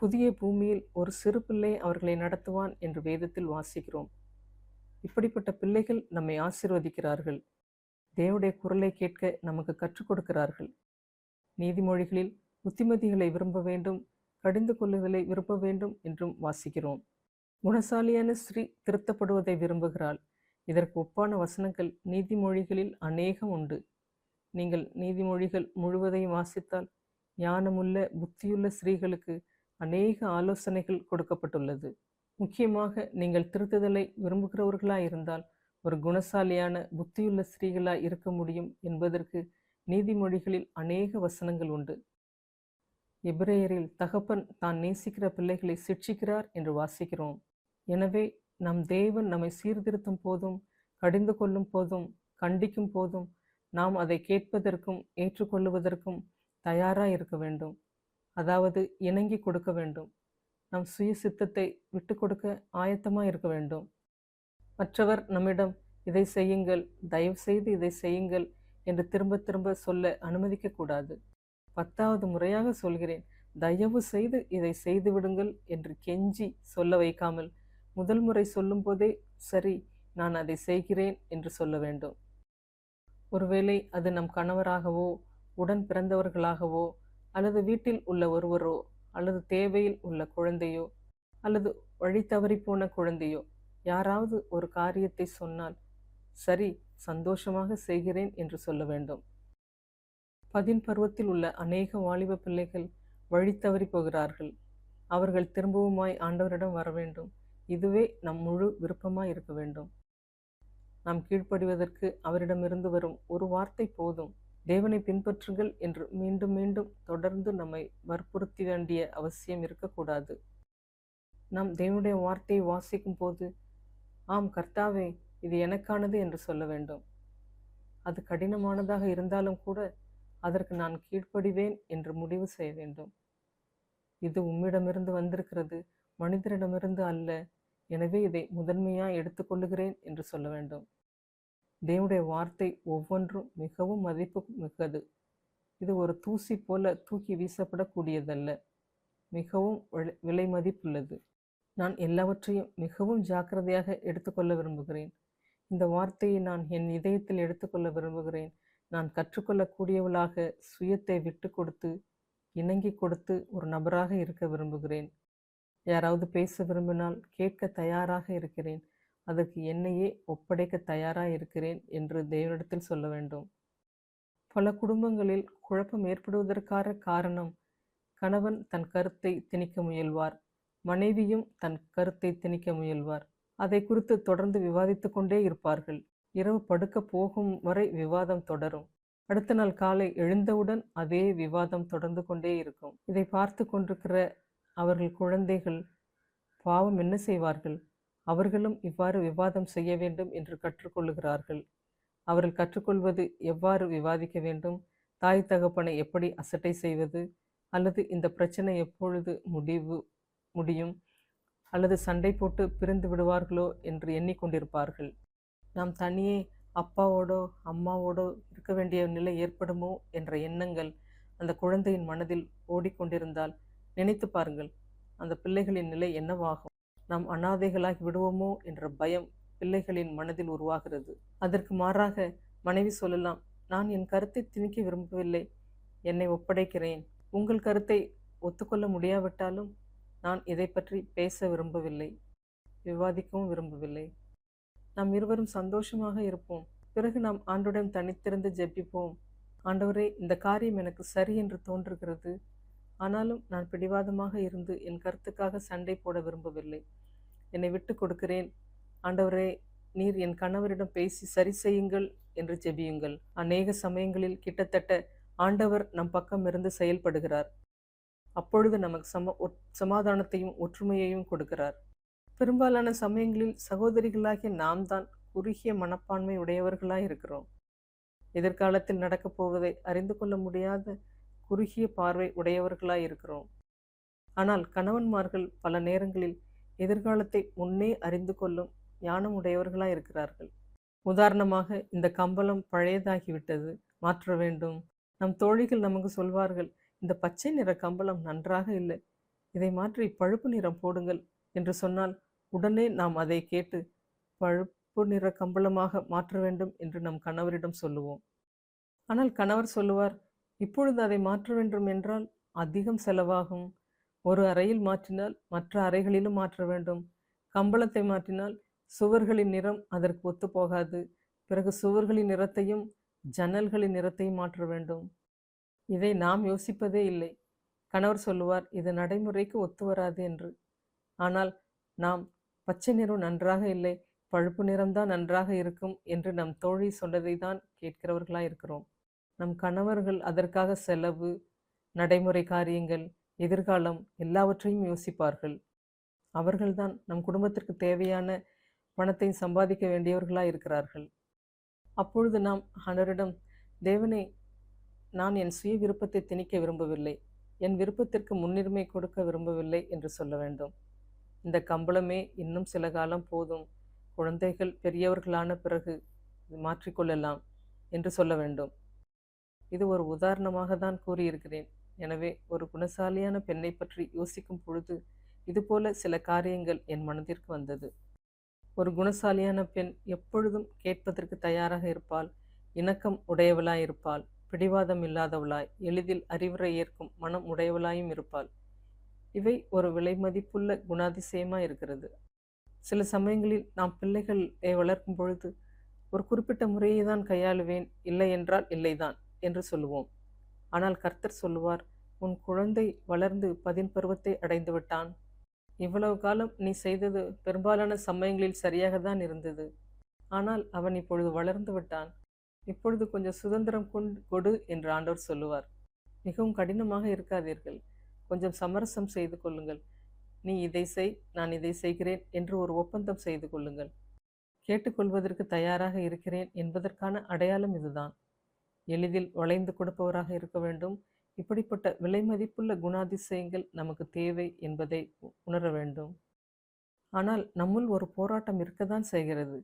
S1: புதிய பூமியில் ஒரு சிறு பிள்ளை அவர்களை நடத்துவான் என்று வேதத்தில் வாசிக்கிறோம். இப்படிப்பட்ட பிள்ளைகள் நம்மை ஆசீர்வதிக்கிறார்கள். தேவனுடைய குரலை கேட்க நமக்கு கற்றுக் கொடுக்கிறார்கள். நீதிமொழிகளில் புத்திமதிகளை விரும்ப வேண்டும், கடிந்து கொள்ளுதலை விரும்ப வேண்டும் என்றும் வாசிக்கிறோம். குணசாலியான ஸ்ரீ திருத்தப்படுவதை விரும்புகிறாள். இதற்கு ஒப்பான வசனங்கள் நீதிமொழிகளில் அநேகம் உண்டு. நீங்கள் நீதிமொழிகள் முழுவதையும் வாசித்தால் ஞானமுள்ள புத்தியுள்ள ஸ்திரீகளுக்கு அநேக ஆலோசனைகள் கொடுக்கப்பட்டுள்ளது. முக்கியமாக நீங்கள் திருத்துதலை விரும்புகிறவர்களாயிருந்தால் ஒரு குணசாலியான புத்தியுள்ள ஸ்திரீகளாய் இருக்க முடியும் என்பதற்கு நீதிமொழிகளில் அநேக வசனங்கள் உண்டு. எபிரேயரில் தகப்பன் தான் நேசிக்கிற பிள்ளைகளை சிட்சிக்கிறார் என்று வாசிக்கிறோம். எனவே நம் தேவன் நம்மை சீர்திருத்தும் போதும், கடிந்து கொள்ளும் போதும், கண்டிக்கும் போதும் நாம் அதை கேட்பதற்கும் ஏற்றுக்கொள்ளுவதற்கும் தயாராக இருக்க வேண்டும். அதாவது இணங்கி கொடுக்க வேண்டும். நம் சுய சித்தத்தை விட்டு கொடுக்க ஆயத்தமாக இருக்க வேண்டும். மற்றவர் நம்மிடம் இதை செய்யுங்கள், தயவு செய்து இதை செய்யுங்கள் என்று திரும்ப திரும்ப சொல்ல அனுமதிக்கக்கூடாது. 10வது முறையாக சொல்கிறேன், தயவு செய்து இதை செய்து விடுங்கள் என்று கெஞ்சி சொல்ல வைக்காமல், முதல் முறை சொல்லும் போதே சரி, நான் அதை செய்கிறேன் என்று சொல்ல வேண்டும். ஒருவேளை அது நம் கணவராகவோ, உடன் பிறந்தவர்களாகவோ, அல்லது வீட்டில் உள்ள ஒருவரோ, அல்லது தேவையில் உள்ள குழந்தையோ, அல்லது வழி தவறி போன குழந்தையோ, யாராவது ஒரு காரியத்தை சொன்னால் சரி, சந்தோஷமாக செய்கிறேன் என்று சொல்ல வேண்டும். பருவத்தில் உள்ள அநேக வாலிப பிள்ளைகள் வழி தவறி போகிறார்கள். அவர்கள் திரும்பவுமாய் ஆண்டவரிடம் வர வேண்டும். இதுவே நம் முழு விருப்பமாய் இருக்க வேண்டும். நாம் கீழ்ப்படிவதற்கு அவரிடமிருந்து வரும் ஒரு வார்த்தை போதும். தேவனை பின்பற்றுங்கள் என்று மீண்டும் மீண்டும் தொடர்ந்து நம்மை வற்புறுத்த வேண்டிய அவசியம் இருக்கக்கூடாது. நாம் தேவனுடைய வார்த்தையை வாசிக்கும் போது, ஆம் கர்த்தாவே, இது எனக்கானது என்று சொல்ல வேண்டும். அது கடினமானதாக இருந்தாலும் கூட அதற்கு நான் கீழ்ப்படிவேன் என்று முடிவு செய்ய வேண்டும். இது உம்மிடமிருந்து வந்திருக்கிறது, மனிதரிடமிருந்து அல்ல. எனவே இதை முதன்மையாக எடுத்துக்கொள்ளுகிறேன் என்று சொல்ல வேண்டும். தேவனுடைய வார்த்தை ஒவ்வொன்றும் மிகவும் மதிப்பு மிக்கது. இது ஒரு தூசி போல தூக்கி வீசப்படக்கூடியதல்ல. மிகவும் விலை மதிப்புள்ளது. நான் எல்லாவற்றையும் மிகவும் ஜாக்கிரதையாக எடுத்துக்கொள்ள விரும்புகிறேன். இந்த வார்த்தையை நான் என் இதயத்தில் எடுத்துக்கொள்ள விரும்புகிறேன். நான் கற்றுக்கொள்ளக்கூடியவளாக சுயத்தை விட்டு கொடுத்து, இணங்கி கொடுத்து ஒரு நபராக இருக்க விரும்புகிறேன். யாராவது பேச விரும்பினால் கேட்க தயாராக இருக்கிறேன். அதற்கு என்னையே ஒப்படைக்க தயாராக இருக்கிறேன் என்று தேவனிடத்தில் சொல்ல வேண்டும். பல குடும்பங்களில் குழப்பம் ஏற்படுவதற்கான காரணம், கணவன் தன் கருத்தை திணிக்க முயல்வார், மனைவியும் தன் கருத்தை திணிக்க முயல்வார். அதை குறித்து தொடர்ந்து விவாதித்து கொண்டே இருப்பார்கள். இரவு படுக்க போகும் வரை விவாதம் தொடரும். அடுத்த நாள் காலை எழுந்தவுடன் அதே விவாதம் தொடர்ந்து கொண்டே இருக்கும். இதை பார்த்து கொண்டிருக்கிற அவர்கள் குழந்தைகள் பாவம் என்ன செய்வார்கள்? அவர்களும் இவ்வாறு விவாதம் செய்ய வேண்டும் என்று கற்றுக்கொள்ளுகிறார்கள். அவர்கள் கற்றுக்கொள்வது எவ்வாறு விவாதிக்க வேண்டும், தாய் தகப்பனை எப்படி அசட்டை செய்வது, அல்லது இந்த பிரச்சனை எப்பொழுது முடியும், அல்லது சண்டை போட்டு பிரிந்து விடுவார்களோ என்று எண்ணிக்கொண்டிருப்பார்கள். நாம் தனியே அப்பாவோடோ அம்மாவோடோ இருக்க வேண்டிய நிலை ஏற்படுமோ என்ற எண்ணங்கள் அந்த குழந்தையின் மனதில் ஓடிக்கொண்டிருந்தால் நினைத்து பாருங்கள், அந்த பிள்ளைகளின் நிலை என்னவாகும்? நாம் அனாதைகளாகி விடுவோமோ என்ற பயம் பிள்ளைகளின் மனதில் உருவாகிறது. அதற்கு மாறாக மனைவி சொல்லலாம், நான் என் கருத்தை திணிக்க விரும்பவில்லை, என்னை ஒப்படைக்கிறேன், உங்கள் கருத்தை ஒத்துக்கொள்ள முடியாவிட்டாலும் நான் இதை பற்றி பேச விரும்பவில்லை, விவாதிக்கவும் விரும்பவில்லை. நாம் இருவரும் சந்தோஷமாக இருப்போம். பிறகு நாம் ஆண்டவரிடம் தனித்திருந்து ஜெபிப்போம். ஆண்டவரே, இந்த காரியம் எனக்கு சரி என்று தோன்றுகிறது. ஆனாலும் நான் பிடிவாதமாக இருந்து என் கருத்துக்காக சண்டை போட விரும்பவில்லை. என்னை விட்டு கொடுக்கிறேன். ஆண்டவரே, நீர் என் கணவரிடம் பேசி சரி செய்யுங்கள் என்று ஜெபியுங்கள். அநேக சமயங்களில் கிட்டத்தட்ட ஆண்டவர் நம் பக்கம் இருந்து செயல்படுகிறார். அப்பொழுது நமக்கு சமாதானத்தையும் ஒற்றுமையையும் கொடுக்கிறார். பெரும்பாலான சமயங்களில் சகோதரிகளாகிய நாம் தான் குறுகிய மனப்பான்மை உடையவர்களாய் இருக்கிறோம். எதிர்காலத்தில் நடக்கப் போவதை அறிந்து கொள்ள முடியாத குறுகிய பார்வை உடையவர்களாய் இருக்கிறோம். ஆனால் கணவன்மார்கள் பல நேரங்களில் எதிர்காலத்தை முன்னே அறிந்து கொள்ளும் ஞானம் உடையவர்களாய் இருக்கிறார்கள். உதாரணமாக, இந்த கம்பளம் பழையதாகிவிட்டது, மாற்ற வேண்டும். நம் தோழிகள் நமக்கு சொல்வார்கள், இந்த பச்சை நிற கம்பளம் நன்றாக இல்லை, இதை மாற்றி பழுப்பு நிறம் போடுங்கள் என்று சொன்னால் உடனே நாம் அதை கேட்டு பழுப்பு நிற கம்பளமாக மாற்ற வேண்டும் என்று நம் கணவரிடம் சொல்லுவோம். ஆனால் கணவர் சொல்லுவார், இப்பொழுது அதை மாற்ற வேண்டும் என்றால் அதிகம் செலவாகும். ஒரு அறையில் மாற்றினால் மற்ற அறைகளிலும் மாற்ற வேண்டும். கம்பளத்தை மாற்றினால் சுவர்களின் நிறம் அதற்கு ஒத்து போகாது. பிறகு சுவர்களின் நிறத்தையும் ஜன்னல்களின் நிறத்தையும் மாற்ற வேண்டும். இதை நாம் யோசிப்பதே இல்லை. கணவர் சொல்லுவார், இது நடைமுறைக்கு ஒத்து வராது என்று. ஆனால் நாம் பச்சை நிறம் நன்றாக இல்லை, பழுப்பு நிறம்தான் நன்றாக இருக்கும் என்று நம் தோழி சொன்னதை தான் கேட்கிறவர்களாக இருக்கிறோம். நம் கணவர்கள் அதற்காக செலவு, நடைமுறை காரியங்கள், எதிர்காலம் எல்லாவற்றையும் யோசிப்பார்கள். அவர்கள்தான் நம் குடும்பத்திற்கு தேவையான பணத்தை சம்பாதிக்க வேண்டியவர்களாக இருக்கிறார்கள். அப்பொழுது நாம் ஆண்டவரிடம், தேவனே, நான் என் சுய விருப்பத்தை திணிக்க விரும்பவில்லை, என் விருப்பத்திற்கு முன்னுரிமை கொடுக்க விரும்பவில்லை என்று சொல்ல வேண்டும். இந்த கம்பளமே இன்னும் சில காலம் போதும், குழந்தைகள் பெரியவர்களான பிறகு மாற்றிக்கொள்ளலாம் என்று சொல்ல வேண்டும். இது ஒரு உதாரணமாக தான் கூறியிருக்கிறேன். எனவே ஒரு குணசாலியான பெண்ணை பற்றி யோசிக்கும் பொழுது இதுபோல சில காரியங்கள் என் மனதிற்கு வந்தது. ஒரு குணசாலியான பெண் எப்பொழுதும் கேட்பதற்கு தயாராக இருப்பாள், இணக்கம் உடையவளாய் இருப்பாள், பிடிவாதம் இல்லாதவளாய், எளிதில் அறிவுரை ஏற்கும் மனம் உடையவளாயும் இருப்பாள். இவை ஒரு விலை மதிப்புள்ள குணாதிசயமாக இருக்கிறது. சில சமயங்களில் நாம் பிள்ளைகளை வளர்க்கும் பொழுது ஒரு குறிப்பிட்ட முறையை தான் கையாளுவேன், இல்லை என்றால் இல்லைதான் என்று சொல்லுவோம். ஆனால் கர்த்தர் சொல்லுவார், உன் குழந்தை வளர்ந்து 10 பருவத்தை அடைந்து விட்டான். இவ்வளவு காலம் நீ செய்தது பெரும்பாலான சமயங்களில் சரியாக தான் இருந்தது. ஆனால் அவன் இப்பொழுது வளர்ந்து விட்டான். இப்பொழுது கொஞ்சம் சுதந்திரம் கொடு என்று ஆண்டவர் சொல்லுவார். மிகவும் கடினமாக இருக்காதீர்கள், கொஞ்சம் சமரசம் செய்து கொள்ளுங்கள். நீ இதை செய், நான் இதை செய்கிறேன் என்று ஒரு ஒப்பந்தம் செய்து கொள்ளுங்கள். கேட்டுக்கொள்வதற்கு தயாராக இருக்கிறேன் என்பதற்கான அடையாளம் இதுதான். எளிதில் வளைந்து கொடுப்பவராக இருக்க வேண்டும். இப்படிப்பட்ட விலை மதிப்புள்ள குணாதிசயங்கள் நமக்கு தேவை என்பதை உணர வேண்டும். ஆனால் நம்முள் ஒரு போராட்டம் இருக்கத்தான் செய்கிறது.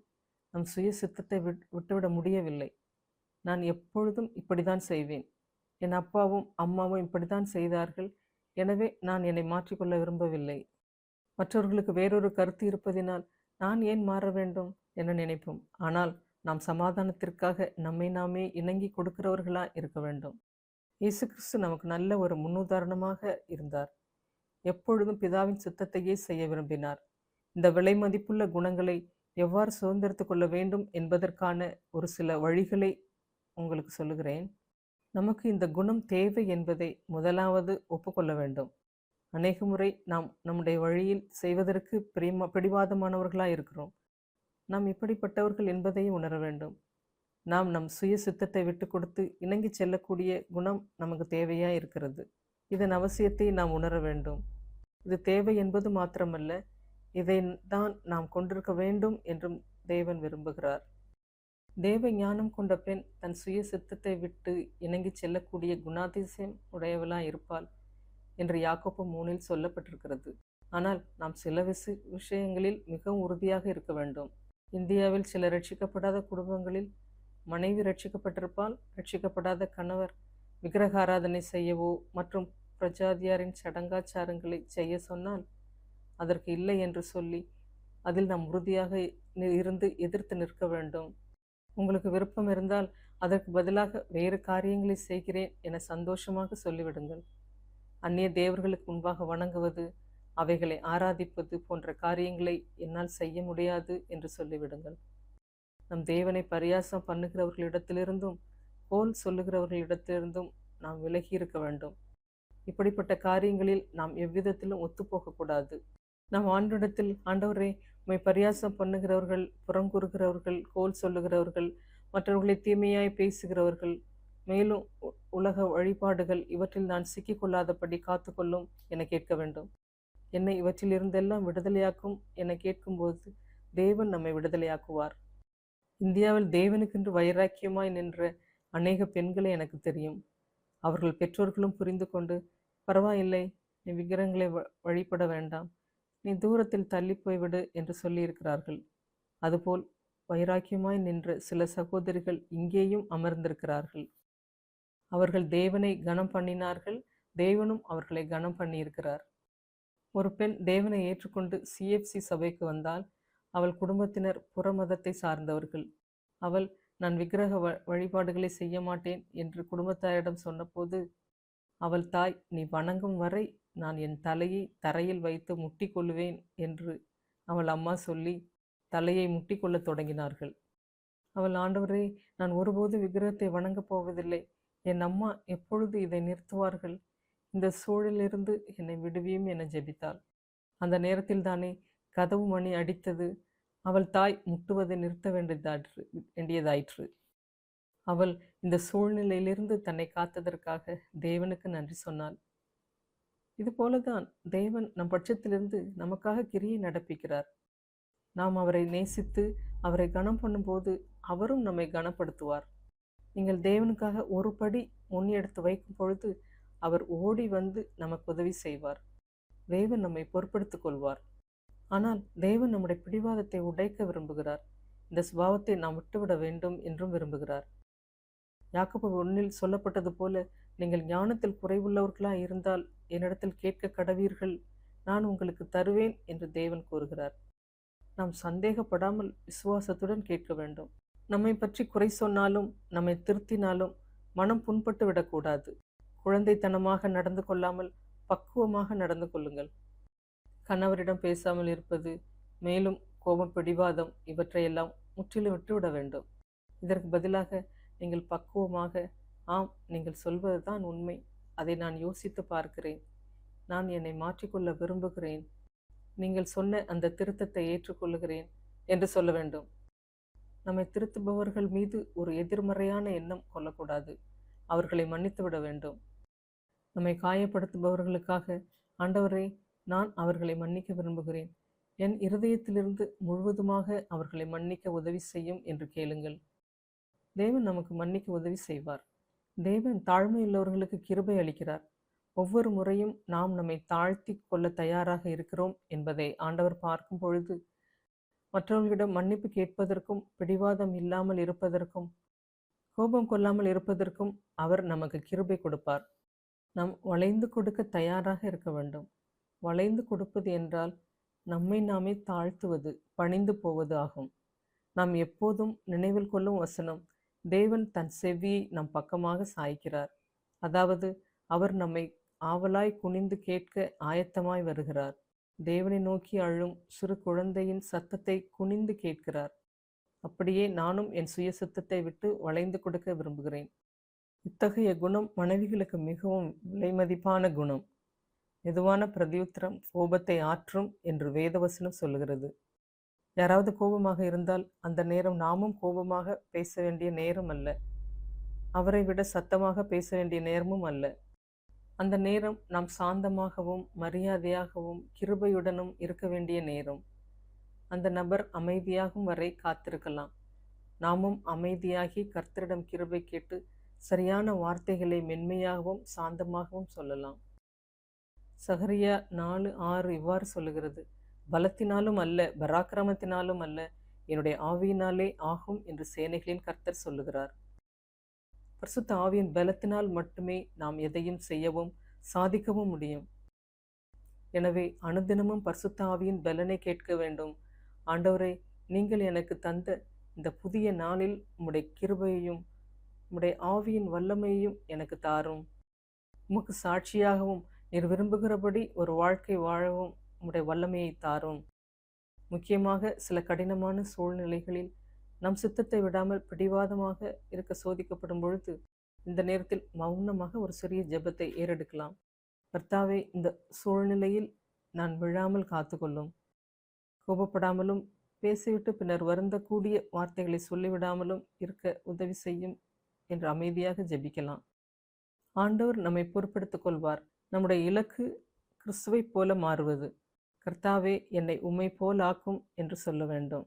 S1: நம் சுய சித்தத்தை விட்டுவிட முடியவில்லை. நான் எப்பொழுதும் இப்படித்தான் செய்வேன், என் அப்பாவும் அம்மாவும் இப்படித்தான் செய்தார்கள், எனவே நான் என்னை மாற்றிக்கொள்ள விரும்பவில்லை. மற்றவர்களுக்கு வேறொரு கருத்து இருப்பதினால் நான் ஏன் மாற வேண்டும் என நினைப்போம். ஆனால் நாம் சமாதானத்திற்காக நம்மை நாமே இணங்கி கொடுக்கிறவர்களா இருக்க வேண்டும். இயேசு கிறிஸ்து நமக்கு நல்ல ஒரு முன்னுதாரணமாக இருந்தார். எப்பொழுதும் பிதாவின் சித்தத்தையே செய்ய விரும்பினார். இந்த விலை மதிப்புள்ள குணங்களை எவ்வாறு சுதந்திரத்து கொள்ள வேண்டும் என்பதற்கான ஒரு சில வழிகளை உங்களுக்கு சொல்லுகிறேன். நமக்கு இந்த குணம் தேவை என்பதை முதலாவது ஒப்புக்கொள்ள வேண்டும். அநேக முறை நாம் நம்முடைய வழியில் செய்வதற்கு பிடிவாதமானவர்களாக இருக்கிறோம். நாம் இப்படிப்பட்டவர்கள் என்பதையும் உணர வேண்டும். நாம் நம் சுய சித்தத்தை விட்டு கொடுத்து இணங்கி செல்லக்கூடிய குணம் நமக்கு தேவையாக இருக்கிறது. இதன் அவசியத்தை நாம் உணர வேண்டும். இது தேவை என்பது மாத்திரமல்ல, இதை தான் நாம் கொண்டிருக்க வேண்டும் என்றும் தேவன் விரும்புகிறார். தேவ ஞானம் கொண்ட பெண் தன் சுய சித்தத்தை விட்டு இணங்கி செல்லக்கூடிய குணாதிசயம் உடையவளாக இருப்பாள் என்று யாக்கோப்பு 3 சொல்லப்பட்டிருக்கிறது. ஆனால் நாம் சில விஷயங்களில் மிகவும் உறுதியாக இருக்க வேண்டும். இந்தியாவில் சில ரட்சிக்கப்படாத குடும்பங்களில் மனைவி ரட்சிக்கப்பட்டிருப்பால், ரட்சிக்கப்படாத கணவர் விக்கிரக ஆராதனை செய்யவோ மற்றும் பிரஜாதியாரின் சடங்காச்சாரங்களை செய்ய சொன்னால் அதற்கு இல்லை என்று சொல்லி அதில் நாம் உறுதியாக இருந்து எதிர்த்து நிற்க வேண்டும். உங்களுக்கு விருப்பம் இருந்தால் அதற்கு பதிலாக வேறு காரியங்களை செய்கிறேன் என சந்தோஷமாக சொல்லிவிடுங்கள். அந்நிய தேவர்களுக்கு முன்பாக வணங்குவது, அவைகளை ஆராதிப்பது போன்ற காரியங்களை என்னால் செய்ய முடியாது என்று சொல்லிவிடுங்கள். நம் தேவனை பரியாசம் பண்ணுகிறவர்களிடத்திலிருந்தும் கோல் சொல்லுகிறவர்களிடத்திலிருந்தும் நாம் விலகி இருக்க வேண்டும். இப்படிப்பட்ட காரியங்களில் நாம் எவ்விதத்திலும் ஒத்துப்போகக்கூடாது. நாம் ஆண்டவரிடத்தில், ஆண்டவரே, உம்மை பரியாசம் பண்ணுகிறவர்கள், புறங்கூறுகிறவர்கள், கோல் சொல்லுகிறவர்கள், மற்றவர்களை தீமையாய் பேசுகிறவர்கள், மேலும் உலக வழிபாடுகள் இவற்றில் நான் சிக்கிக்கொள்ளாதபடி காத்துக்கொள்ளும் என கேட்க வேண்டும். என்னை இவற்றில் இருந்தெல்லாம் விடுதலையாக்கும் என கேட்கும்போது தேவன் நம்மை விடுதலையாக்குவார். இந்தியாவில் தேவனுக்கென்று வைராக்கியமாய் நின்ற அநேக பெண்களை எனக்கு தெரியும். அவர்கள் பெற்றோர்களும் புரிந்து கொண்டு, பரவாயில்லை, நீ விக்கிரகங்களை வழிபட வேண்டாம், நீ தூரத்தில் தள்ளி போய்விடு என்று சொல்லியிருக்கிறார்கள். அதுபோல் வைராக்கியமாய் நின்ற சில சகோதரிகள் இங்கேயும் அமர்ந்திருக்கிறார்கள். அவர்கள் தேவனை கனம் பண்ணினார்கள், தேவனும் அவர்களை கனம் பண்ணியிருக்கிறார். ஒரு பெண் தேவனை ஏற்றுக்கொண்டு சிஎஃப்சி சபைக்கு வந்தால் அவள் குடும்பத்தினர் புற மதத்தை சார்ந்தவர்கள். அவள், நான் விக்கிரக வழிபாடுகளை செய்ய மாட்டேன் என்று குடும்பத்தாரிடம் சொன்னபோது அவள் தாய், நீ வணங்கும் வரை நான் என் தலையை தரையில் வைத்து முட்டி கொள்ளுவேன் என்று அவள் அம்மா சொல்லி தலையை முட்டி கொள்ளத் தொடங்கினார்கள். அவள், ஆண்டவரே, நான் ஒருபோது விக்கிரகத்தை வணங்கப் போவதில்லை, என் அம்மா எப்பொழுது இதை நிறுத்துவார்கள், இந்த சூழலிலிருந்து என்னை விடுவியும் என ஜெபித்தாள். அந்த நேரத்தில் தானே கதவு மணி அடித்தது. அவள் தாய் முட்டுவதை நிறுத்த வேண்டியதாயிற்று. அவள் இந்த சூழ்நிலையிலிருந்து தன்னை காத்ததற்காக தேவனுக்கு நன்றி சொன்னாள். இதுபோலதான் தேவன் நம் பட்சத்திலிருந்து நமக்காக கிரியை நடப்பிக்கிறார். நாம் அவரை நேசித்து அவரை கனம் பண்ணும்போது அவரும் நம்மை கனப்படுத்துவார். நீங்கள் தேவனுக்காக ஒரு படி முன் எடுத்து வைக்கும் பொழுது அவர் ஓடி வந்து நமக்கு உதவி செய்வார். தேவன் நம்மை பொறுப்படுத்திக் கொள்வார். ஆனால் தேவன் நம்முடைய பிடிவாதத்தை உடைக்க விரும்புகிறார். இந்த சுபாவத்தை நாம் விட்டுவிட வேண்டும் என்றும் விரும்புகிறார். யாக்கோபு 1 சொல்லப்பட்டது போல, நீங்கள் ஞானத்தில் குறைவுள்ளவர்களாய் இருந்தால் என்னிடத்தில் கேட்க கடவீர்கள், நான் உங்களுக்கு தருவேன் என்று தேவன் கூறுகிறார். நாம் சந்தேகப்படாமல் விசுவாசத்துடன் கேட்க வேண்டும். நம்மை பற்றி குறை சொன்னாலும் நம்மை திருத்தினாலும் மனம் புண்பட்டு விடக்கூடாது. குழந்தைத்தனமாக நடந்து கொள்ளாமல் பக்குவமாக நடந்து கொள்ளுங்கள். கணவரிடம் பேசாமல் இருப்பது, மேலும் கோபம், பிடிவாதம் இவற்றையெல்லாம் முற்றிலும் விட்டுவிட வேண்டும். இதற்கு பதிலாக நீங்கள் பக்குவமாக, ஆம், நீங்கள் சொல்வதுதான் உண்மை, அதை நான் யோசித்து பார்க்கிறேன், நான் என்னை மாற்றிக்கொள்ள விரும்புகிறேன், நீங்கள் சொன்ன அந்த திருத்தத்தை ஏற்றுக்கொள்ளுகிறேன் என்று சொல்ல வேண்டும். நம்மை திருத்துபவர்கள் மீது ஒரு எதிர்மறையான எண்ணம் கொள்ளக்கூடாது. அவர்களை மன்னித்து விட வேண்டும். நம்மை காயப்படுத்துபவர்களுக்காக, ஆண்டவரே, நான் அவர்களை மன்னிக்க விரும்புகிறேன், என் இருதயத்திலிருந்து முழுவதுமாக அவர்களை மன்னிக்க உதவி செய்யும் என்று கேளுங்கள். தேவன் நமக்கு மன்னிக்க உதவி செய்வார். தேவன் தாழ்மையுள்ளவர்களுக்கு கிருபை அளிக்கிறார். ஒவ்வொரு முறையும் நாம் நம்மை தாழ்த்தி கொள்ள தயாராக இருக்கிறோம் என்பதை ஆண்டவர் பார்க்கும் பொழுது, மற்றவர்களிடம் மன்னிப்பு கேட்பதற்கும், பிடிவாதம் இல்லாமல் இருப்பதற்கும், கோபம் கொள்ளாமல் இருப்பதற்கும் அவர் நமக்கு கிருபை கொடுப்பார். நாம் வளைந்து கொடுக்க தயாராக இருக்க வேண்டும். வளைந்து கொடுப்பது என்றால் நம்மை நாமே தாழ்த்துவது, பணிந்து போவது ஆகும். நாம் எப்போதும் நினைவில் கொள்ளும் வசனம், தேவன் தன் செவியை நம் பக்கமாக சாய்க்கிறார். அதாவது அவர் நம்மை ஆவலாய் குனிந்து கேட்க ஆயத்தமாய் வருகிறார். தேவனை நோக்கி அழும் சிறு குழந்தையின் சத்தத்தை குனிந்து கேட்கிறார். அப்படியே நானும் என் சுய சத்தத்தை விட்டு வளைந்து கொடுக்க விரும்புகிறேன். இத்தகைய குணம் மனைவிகளுக்கு மிகவும் விலைமதிப்பான குணம். மெதுவான பிரதியுத்தரம் கோபத்தை ஆற்றும் என்று வேதவசனம் சொல்லுகிறது. யாராவது கோபமாக இருந்தால் அந்த நேரம் நாமும் கோபமாக பேச வேண்டிய நேரம் அல்ல. அவரை விட சத்தமாக பேச வேண்டிய நேரமும் அல்ல. அந்த நேரம் நாம் சாந்தமாகவும் மரியாதையாகவும் கிருபையுடனும் இருக்க வேண்டிய நேரம். அந்த நபர் அமைதியாகும் வரை காத்திருக்கலாம். நாமும் அமைதியாகி கர்த்தரிடம் கிருபை கேட்டு சரியான வார்த்தைகளை மென்மையாகவும் சாந்தமாகவும் சொல்லலாம். சகரியா 4:6 இவ்வாறு சொல்லுகிறது, பலத்தினாலும் அல்ல, பராக்கிரமத்தினாலும் அல்ல, என்னுடைய ஆவியினாலே ஆகும் என்று சேனைகளின் கர்த்தர் சொல்லுகிறார். பரிசுத்த ஆவியின் பலத்தினால் மட்டுமே நாம் எதையும் செய்யவும் சாதிக்கவும் முடியும். எனவே அனுதினமும் பரிசுத்த ஆவியின் பலனை கேட்க வேண்டும். ஆண்டவரே, நீங்கள் எனக்கு தந்த இந்த புதிய நாளில் உம்முடைய கிருபையையும் உம்முடைய ஆவியின் வல்லமையையும் எனக்கு தாரும். உமக்கு சாட்சியாகவும் நீர் விரும்புகிறபடி ஒரு வாழ்க்கை வாழவும் உம்முடைய வல்லமையை தாரும். முக்கியமாக சில கடினமான சூழ்நிலைகளில் நம் சித்தத்தை விடாமல் பிடிவாதமாக இருக்க சோதிக்கப்படும் பொழுது இந்த நேரத்தில் மௌனமாக ஒரு சிறிய ஜெபத்தை ஏறெடுக்கலாம். கர்த்தாவே, இந்த சூழ்நிலையில் நான் விழாமல் காத்துக்கொள்ளும். கோபப்படாமலும் பேசிவிட்டு பின்னர் வருந்தக்கூடிய வார்த்தைகளை சொல்லிவிடாமலும் இருக்க உதவி செய்யும் என்று அமைதியாக ஜெபிக்கலாம். ஆண்டவர் நம்மை பொறுப்பெடுத்துக் கொள்வார். நம்முடைய இலக்கு கிறிஸ்துவைப் போல மாறுவது. கர்த்தாவே, என்னை உம்மை போல் ஆக்கும் என்று சொல்ல வேண்டும்.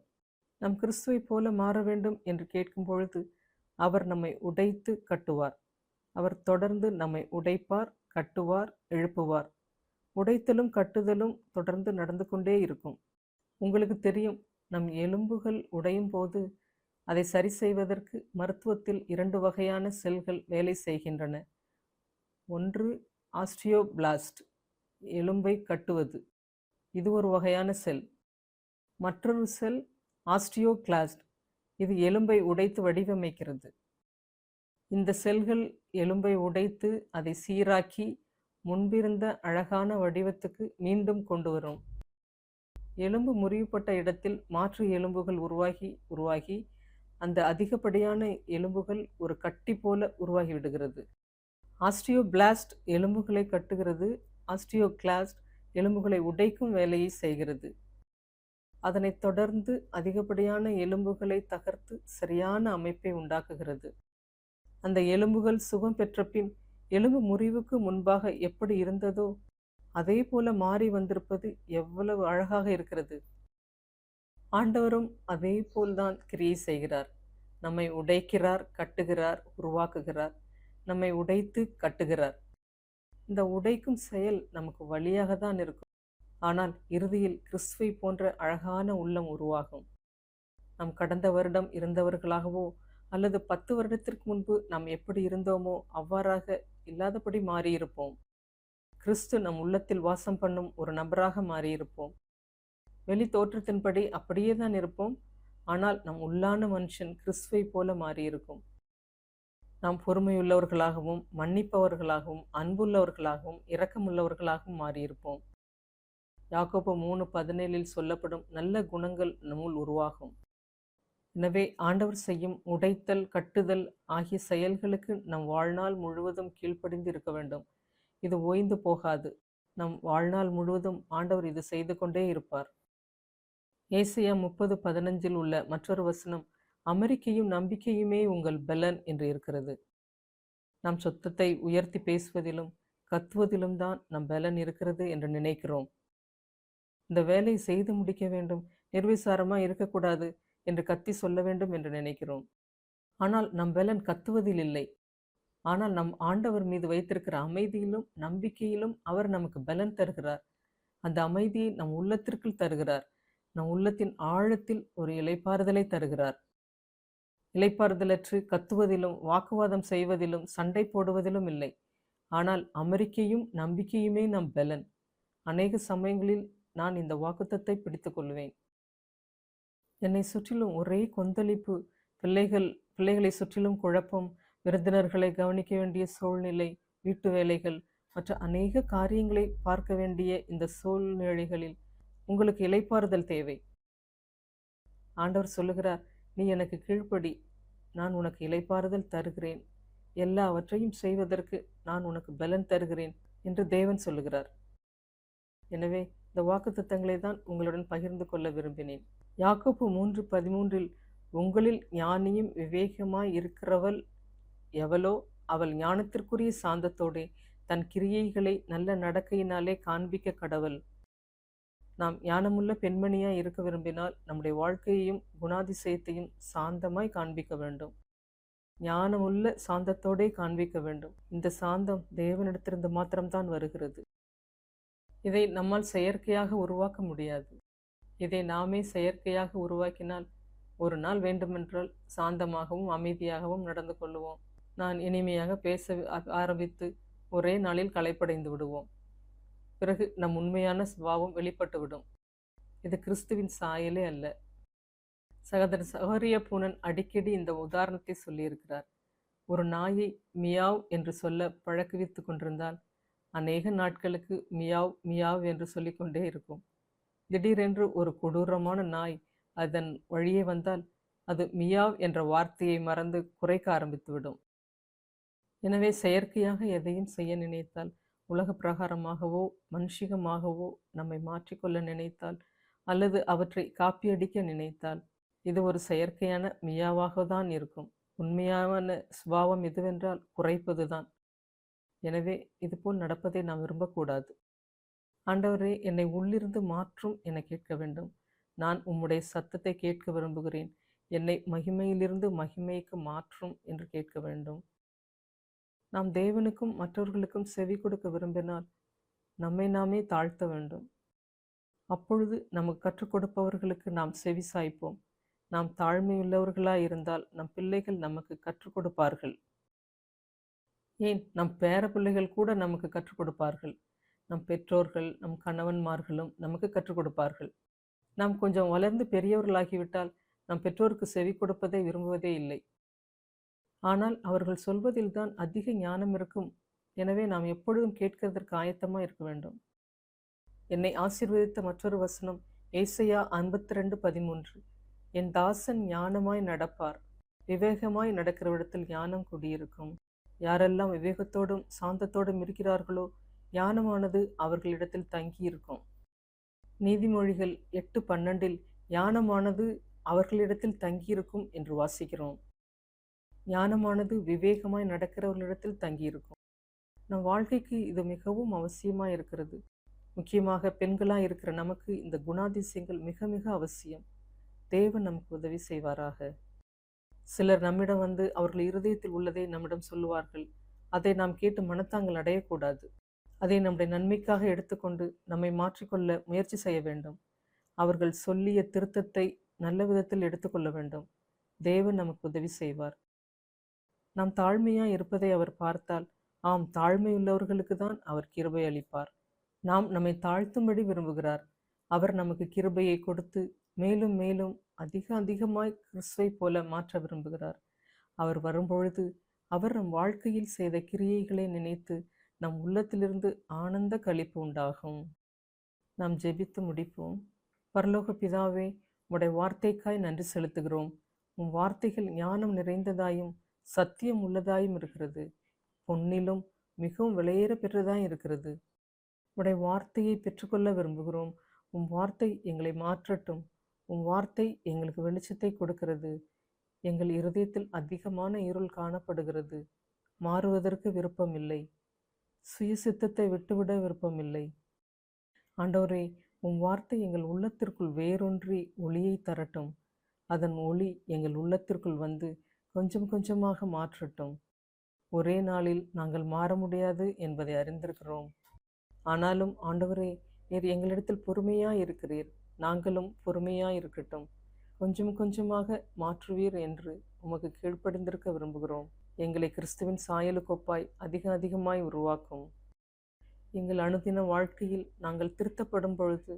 S1: நாம் கிறிஸ்துவைப் போல மாற வேண்டும் என்று கேட்கும் பொழுது அவர் நம்மை உடைத்து கட்டுவார். அவர் தொடர்ந்து நம்மை உடைப்பார், கட்டுவார், எழுப்புவார். உடைத்தலும் கட்டுதலும் தொடர்ந்து நடந்து கொண்டே இருக்கும். உங்களுக்கு தெரியும், நம் எலும்புகள் உடையும் போது அதை சரி செய்வதற்கு மருத்துவத்தில் 2 வகையான செல்கள் வேலை செய்கின்றன. ஒன்று ஆஸ்டியோபிளாஸ்ட், எலும்பை கட்டுவது. இது ஒரு வகையான செல். மற்றொரு செல் ஆஸ்டியோகிளாஸ்ட், இது எலும்பை உடைத்து வடிவமைக்கிறது. இந்த செல்கள் எலும்பை உடைத்து அதை சீராக்கி முன்பிருந்த அழகான வடிவத்துக்கு மீண்டும் கொண்டு வரும். எலும்பு முறிவுபட்ட இடத்தில் மாற்று எலும்புகள் உருவாகி அந்த அதிகப்படியான எலும்புகள் ஒரு கட்டி போல உருவாகி விடுகிறது. ஆஸ்டியோபிளாஸ்ட் எலும்புகளை கட்டுகிறது. ஆஸ்டியோகிளாஸ்ட் எலும்புகளை உடைக்கும் வேலையை செய்கிறது. அதனைத் தொடர்ந்து அதிகப்படியான எலும்புகளை தகர்த்து சரியான அமைப்பை உண்டாக்குகிறது. அந்த எலும்புகள் சுகம் பெற்ற பின் எலும்பு முறிவுக்கு முன்பாக எப்படி இருந்ததோ அதே போல மாறி வந்திருப்பது எவ்வளவு அழகாக இருக்கிறது. ஆண்டவரும் அதே போல்தான் கிரியை செய்கிறார். நம்மை உடைக்கிறார், கட்டுகிறார், உருவாக்குகிறார். நம்மை உடைத்து கட்டுகிறார். இந்த உடைக்கும் செயல் நமக்கு வலியாக தான் இருக்கும். ஆனால் இறுதியில் கிறிஸ்துவை போன்ற அழகான உள்ளம் உருவாகும். நாம் கடந்த வருடம் இருந்தவர்களாகவோ அல்லது 10 வருடத்திற்கு முன்பு நாம் எப்படி இருந்தோமோ அவ்வாறாக இல்லாதபடி மாறியிருப்போம். கிறிஸ்து நம் உள்ளத்தில் வாசம் பண்ணும் ஒரு நபராக மாறியிருப்போம். வெளி தோற்றத்தின்படி அப்படியே தான் இருப்போம். ஆனால் நம் உள்ளான மனுஷன் கிறிஸ்துவை போல மாறியிருக்கும். நாம் பொறுமையுள்ளவர்களாகவும் மன்னிப்பவர்களாகவும் அன்புள்ளவர்களாகவும் இரக்கமுள்ளவர்களாகவும் மாறியிருப்போம். யாக்கோபு 3:17 சொல்லப்படும் நல்ல குணங்கள் நம்முள் உருவாகும். எனவே ஆண்டவர் செய்யும் உடைத்தல், கட்டுதல் ஆகிய செயல்களுக்கு நம் வாழ்நாள் முழுவதும் கீழ்ப்படிந்து இருக்க வேண்டும். இது ஓய்ந்து போகாது. நம் வாழ்நாள் முழுவதும் ஆண்டவர் இது செய்து கொண்டே இருப்பார். ஏசாயா 30:15 உள்ள மற்றொரு வசனம், அமெரிக்கையும் நம்பிக்கையுமே உங்கள் பலன் என்று இருக்கிறது. நம் சொத்தத்தை உயர்த்தி பேசுவதிலும் கத்துவதிலும் தான் நம் பலன் இருக்கிறது என்று நினைக்கிறோம். இந்த வேலை செய்து முடிக்க வேண்டும், நிர்விசாரமா இருக்கக்கூடாது என்று கத்தி சொல்ல வேண்டும் என்று நினைக்கிறோம். ஆனால் நம் பலன் கத்துவதில் இல்லை. ஆனால் நம் ஆண்டவர் மீது வைத்திருக்கிற அமைதியிலும் நம்பிக்கையிலும் அவர் நமக்கு பலன் தருகிறார். அந்த அமைதியை நம் உள்ளத்திற்குள் தருகிறார். நம் உள்ளத்தின் ஆழத்தில் ஒரு இளைப்பாறுதலை தருகிறார். இளைப்பாறுதலற்று கத்துவதிலும் வாக்குவாதம் செய்வதிலும் சண்டை போடுவதிலும் இல்லை. ஆனால் அமெரிக்கையும் நம்பிக்கையுமே நம் பலன். அநேக சமயங்களில் நான் இந்த வாக்குத்தத்தை பிடித்துக் கொள்வேன். என்னை சுற்றிலும் ஒரே கொந்தளிப்பு, பிள்ளைகளை சுற்றிலும் குழப்பம், விருந்தினர்களை கவனிக்க வேண்டிய சூழ்நிலை, வீட்டு வேலைகள் மற்ற அநேக காரியங்களை பார்க்க வேண்டிய இந்த சூழ்நிலைகளில் உங்களுக்கு இளைப்பாறுதல் தேவை. ஆண்டவர் சொல்லுகிறார், நீ எனக்கு கீழ்ப்படி, நான் உனக்கு இளைப்பாறுதல் தருகிறேன், எல்லாவற்றையும் செய்வதற்கு நான் உனக்கு பலன் தருகிறேன் என்று தேவன் சொல்லுகிறார். எனவே இந்த வாக்குத்தத்தங்களை தான் உங்களுடன் பகிர்ந்து கொள்ள விரும்பினேன். யாக்கோபு 3:13 உங்களில் ஞானியும் விவேகமாய் இருக்கிறவள் எவளோ அவள் ஞானத்திற்குரிய சாந்தத்தோடே தன் கிரியைகளை நல்ல நடக்கையினாலே காண்பிக்க கடவள். நாம் ஞானமுள்ள பெண்மணியாய் இருக்க விரும்பினால் நம்முடைய வாழ்க்கையையும் குணாதிசயத்தையும் சாந்தமாய் காண்பிக்க வேண்டும். ஞானமுள்ள சாந்தத்தோடே காண்பிக்க வேண்டும். இந்த சாந்தம் தேவனிடத்திலிருந்து மாத்திரம்தான் வருகிறது. இதை நம்மால் செயற்கையாக உருவாக்க முடியாது. இதை நாமே செயற்கையாக உருவாக்கினால் ஒரு நாள் வேண்டுமென்றால் சாந்தமாகவும் அமைதியாகவும் நடந்து கொள்ளுவோம். நான் இனிமையாக பேச ஆரம்பித்து ஒரே நாளில் களைப்படைந்து விடுவோம். பிறகு நம் உண்மையான சுபாவம் வெளிப்பட்டுவிடும். இது கிறிஸ்துவின் சாயலே அல்ல. சகோதரர் சகோரிய பூனன் அடிக்கடி இந்த உதாரணத்தை சொல்லியிருக்கிறார். ஒரு நாயை மியாவ் என்று சொல்ல பழக்குவித்து கொண்டிருந்தால் அநேக நாட்களுக்கு மியாவ் மியாவ் என்று சொல்லிக்கொண்டே இருக்கும். திடீரென்று ஒரு கொடூரமான நாய் அதன் வழியே வந்தால் அது மியாவ் என்ற வார்த்தையை மறந்து குரைக்க ஆரம்பித்துவிடும். எனவே செயற்கையாக எதையும் செய்ய நினைத்தால், உலக பிரகாரமாகவோ மனுஷிகமாகவோ நம்மை மாற்றிக்கொள்ள நினைத்தால், அல்லது அவற்றை காப்பியடிக்க நினைத்தால், இது ஒரு செயற்கையான மியாவாக தான் இருக்கும். உண்மையான சுபாவம் எதுவென்றால் குறைப்பதுதான். எனவே இதுபோல் நடப்பதை நாம் விரும்பக்கூடாது. ஆண்டவரே, என்னை உள்ளிருந்து மாற்றும் என கேட்க வேண்டும். நான் உம்முடைய சத்தத்தை கேட்க விரும்புகிறேன். என்னை மகிமையிலிருந்து மகிமைக்கு மாற்றும் என்று கேட்க வேண்டும். நாம் தேவனுக்கும் மற்றவர்களுக்கும் செவி கொடுக்க விரும்பினால் நம்மை நாமே தாழ்த்த வேண்டும். அப்பொழுது நமக்கு கற்றுக் கொடுப்பவர்களுக்கு நாம் செவி சாய்ப்போம். நாம் தாழ்மையுள்ளவர்களாய் இருந்தால் நம் பிள்ளைகள் நமக்கு கற்றுக் கொடுப்பார்கள். ஏன், நம் பேர பிள்ளைகள் கூட நமக்கு கற்றுக் கொடுப்பார்கள். நம் பெற்றோர்கள், நம் கணவன்மார்களும் நமக்கு கற்றுக் கொடுப்பார்கள். நாம் கொஞ்சம் வளர்ந்து பெரியவர்களாகிவிட்டால் நம் பெற்றோருக்கு செவி கொடுப்பதை விரும்புவதே இல்லை. ஆனால் அவர்கள் சொல்வதில்தான் அதிக ஞானம் இருக்கும். எனவே நாம் எப்பொழுதும் கேட்கிறதற்கு ஆயத்தமாக இருக்க வேண்டும். என்னை ஆசீர்வதித்த மற்றொரு வசனம் ஏசாயா 52:13. என் தாசன் ஞானமாய் நடப்பார், விவேகமாய் நடக்கிறவிடத்தில் ஞானம் குடியிருக்கும். யாரெல்லாம் விவேகத்தோடும் சாந்தத்தோடும் இருக்கிறார்களோ ஞானமானது அவர்களிடத்தில் தங்கியிருக்கும். நீதிமொழிகள் 8:12 ஞானமானது அவர்களிடத்தில் தங்கியிருக்கும் என்று வாசிக்கிறோம். ஞானமானது விவேகமாய் நடக்கிறவர்களிடத்தில் தங்கியிருக்கும். நம் வாழ்க்கைக்கு இது மிகவும் அவசியமாக இருக்கிறது. முக்கியமாக பெண்களாக இருக்கிற நமக்கு இந்த குணாதிசயங்கள் மிக மிக அவசியம். தேவன் நமக்கு உதவி செய்வாராக. சிலர் நம்மிடம் வந்து அவர்கள் இருதயத்தில் உள்ளதை நம்மிடம் சொல்லுவார்கள். அதை நாம் கேட்டு மனத்தாங்கள் அடையக்கூடாது. அதை நம்முடைய நன்மைக்காக எடுத்துக்கொண்டு நம்மை மாற்றிக்கொள்ள முயற்சி செய்ய வேண்டும். அவர்கள் சொல்லிய திருத்தத்தை நல்ல விதத்தில் எடுத்துக்கொள்ள வேண்டும். தேவன் நமக்கு உதவி செய்வார். நாம் தாழ்மையாக இருப்பதை அவர் பார்த்தால், ஆம், தாழ்மையுள்ளவர்களுக்கு தான் அவர் கிருபை அளிப்பார். நாம் நம்மை தாழ்த்தும்படி விரும்புகிறார். அவர் நமக்கு கிருபையை கொடுத்து மேலும் மேலும் அதிகமாய் கிறிஸ்துவை போல மாற்ற விரும்புகிறார். அவர் வரும்பொழுது அவர் நம் வாழ்க்கையில் செய்த கிரியைகளை நினைத்து நம் உள்ளத்திலிருந்து ஆனந்த களிப்பு உண்டாகும். நாம் ஜெபித்து முடிப்போம். பரலோக பிதாவே, உம்முடைய வார்த்தைக்காய் நன்றி செலுத்துகிறோம். உம் வார்த்தைகள் ஞானம் நிறைந்ததாயும் சத்தியம் உள்ளதாயும் இருக்கிறது. பொன்னிலும் மிகவும் விலையேற பெற்றதாய் இருக்கிறது. உம்முடைய வார்த்தையை பெற்றுக்கொள்ள விரும்புகிறோம். உம் வார்த்தை எங்களை மாற்றட்டும். உம் வார்த்தை எங்களுக்கு வெளிச்சத்தை கொடுக்கிறது. எங்கள் இருதயத்தில் அதிகமான இருள் காணப்படுகிறது. மாறுவதற்கு விருப்பமில்லை. சுய சித்தத்தை விட்டுவிட விருப்பமில்லை. ஆண்டவரே, உம் வார்த்தை எங்கள் உள்ளத்திற்குள் வேரூன்றி ஒளியை தரட்டும். அதன் ஒளி எங்கள் உள்ளத்திற்குள் வந்து கொஞ்சம் கொஞ்சமாக மாற்றட்டும். ஒரே நாளில் நாங்கள் மாற முடியாது என்பதை அறிந்திருக்கிறோம். ஆனாலும் ஆண்டவரே, நீர் எங்களிடத்தில் பொறுமையாய் இருக்கிறீர். நாங்களும் பொறுமையாய் இருக்கட்டும். கொஞ்சம் கொஞ்சமாக மாற்றுவீர் என்று உமக்கு கீழ்ப்படிந்திருக்க விரும்புகிறோம். எங்களை கிறிஸ்துவின் சாயலுக்கொப்பாய் அதிகமாய் உருவாக்கும். எங்கள் அனுதின வாழ்க்கையில் நாங்கள் திருத்தப்படும் பொழுது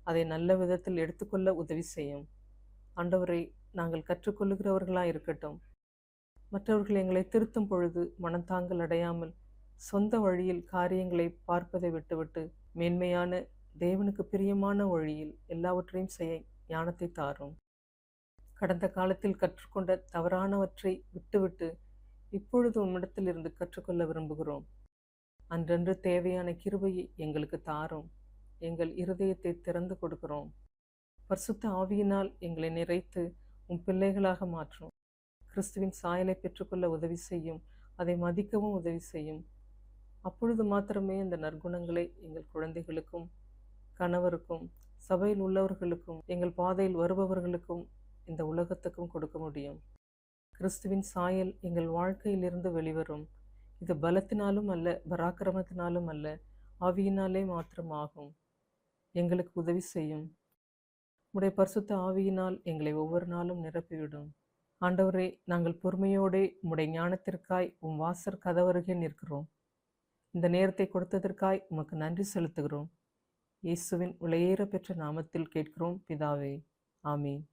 S1: அதை நல்ல விதத்தில் எடுத்துக்கொள்ள உதவி செய்யும். ஆண்டவரை, நாங்கள் கற்றுக்கொள்ளுகிறவர்களாக இருக்கட்டும். மற்றவர்கள் எங்களை திருத்தும் பொழுது மனத்தாங்கள் அடையாமல் சொந்த வழியில் காரியங்களை பார்ப்பதை விட்டுவிட்டு மேன்மையான தேவனுக்கு பிரியமான வழியில் எல்லாவற்றையும் செய்ய ஞானத்தை தாரும். கடந்த காலத்தில் கற்றுக்கொண்ட தவறானவற்றை விட்டுவிட்டு இப்பொழுது உம்மிடத்தில் இருந்து கற்றுக்கொள்ள விரும்புகிறோம். அன்றன்று தேவையான கிருபையை எங்களுக்கு தாரும். எங்கள் இருதயத்தை திறந்து கொடுக்கிறோம். பரிசுத்த ஆவியினால் எங்களை நிறைத்து உம் பிள்ளைகளாக மாற்றும். கிறிஸ்துவின் சாயலை பெற்றுக்கொள்ள உதவி செய்யும். அதை மதிக்கவும் உதவி செய்யும். அப்பொழுது மாத்திரமே இந்த நற்குணங்களை எங்கள் குழந்தைகளுக்கும் கணவருக்கும் சபையில் உள்ளவர்களுக்கும் எங்கள் பாதையில் வருபவர்களுக்கும் இந்த உலகத்துக்கும் கொடுக்க முடியும். கிறிஸ்துவின் சாயல் எங்கள் வாழ்க்கையிலிருந்து வெளிவரும். இது பலத்தினாலும் அல்ல, பராக்கிரமத்தினாலும் அல்ல, ஆவியினாலே மாத்திரம் ஆகும். எங்களுக்கு உதவி செய்யும். உம்முடைய பரிசுத்த ஆவியினால் எங்களை ஒவ்வொரு நாளும் நிரப்பிவிடும். ஆண்டவரே, நாங்கள் பொறுமையோடே உம்முடைய ஞானத்திற்காய் உம் வாசற் கதவருகே நிற்கிறோம். இந்த நேரத்தை கொடுத்ததற்காய் உமக்கு நன்றி செலுத்துகிறோம். இயேசுவின் விலையேற பெற்ற நாமத்தில் கேட்கிறோம் பிதாவே. ஆமீன்.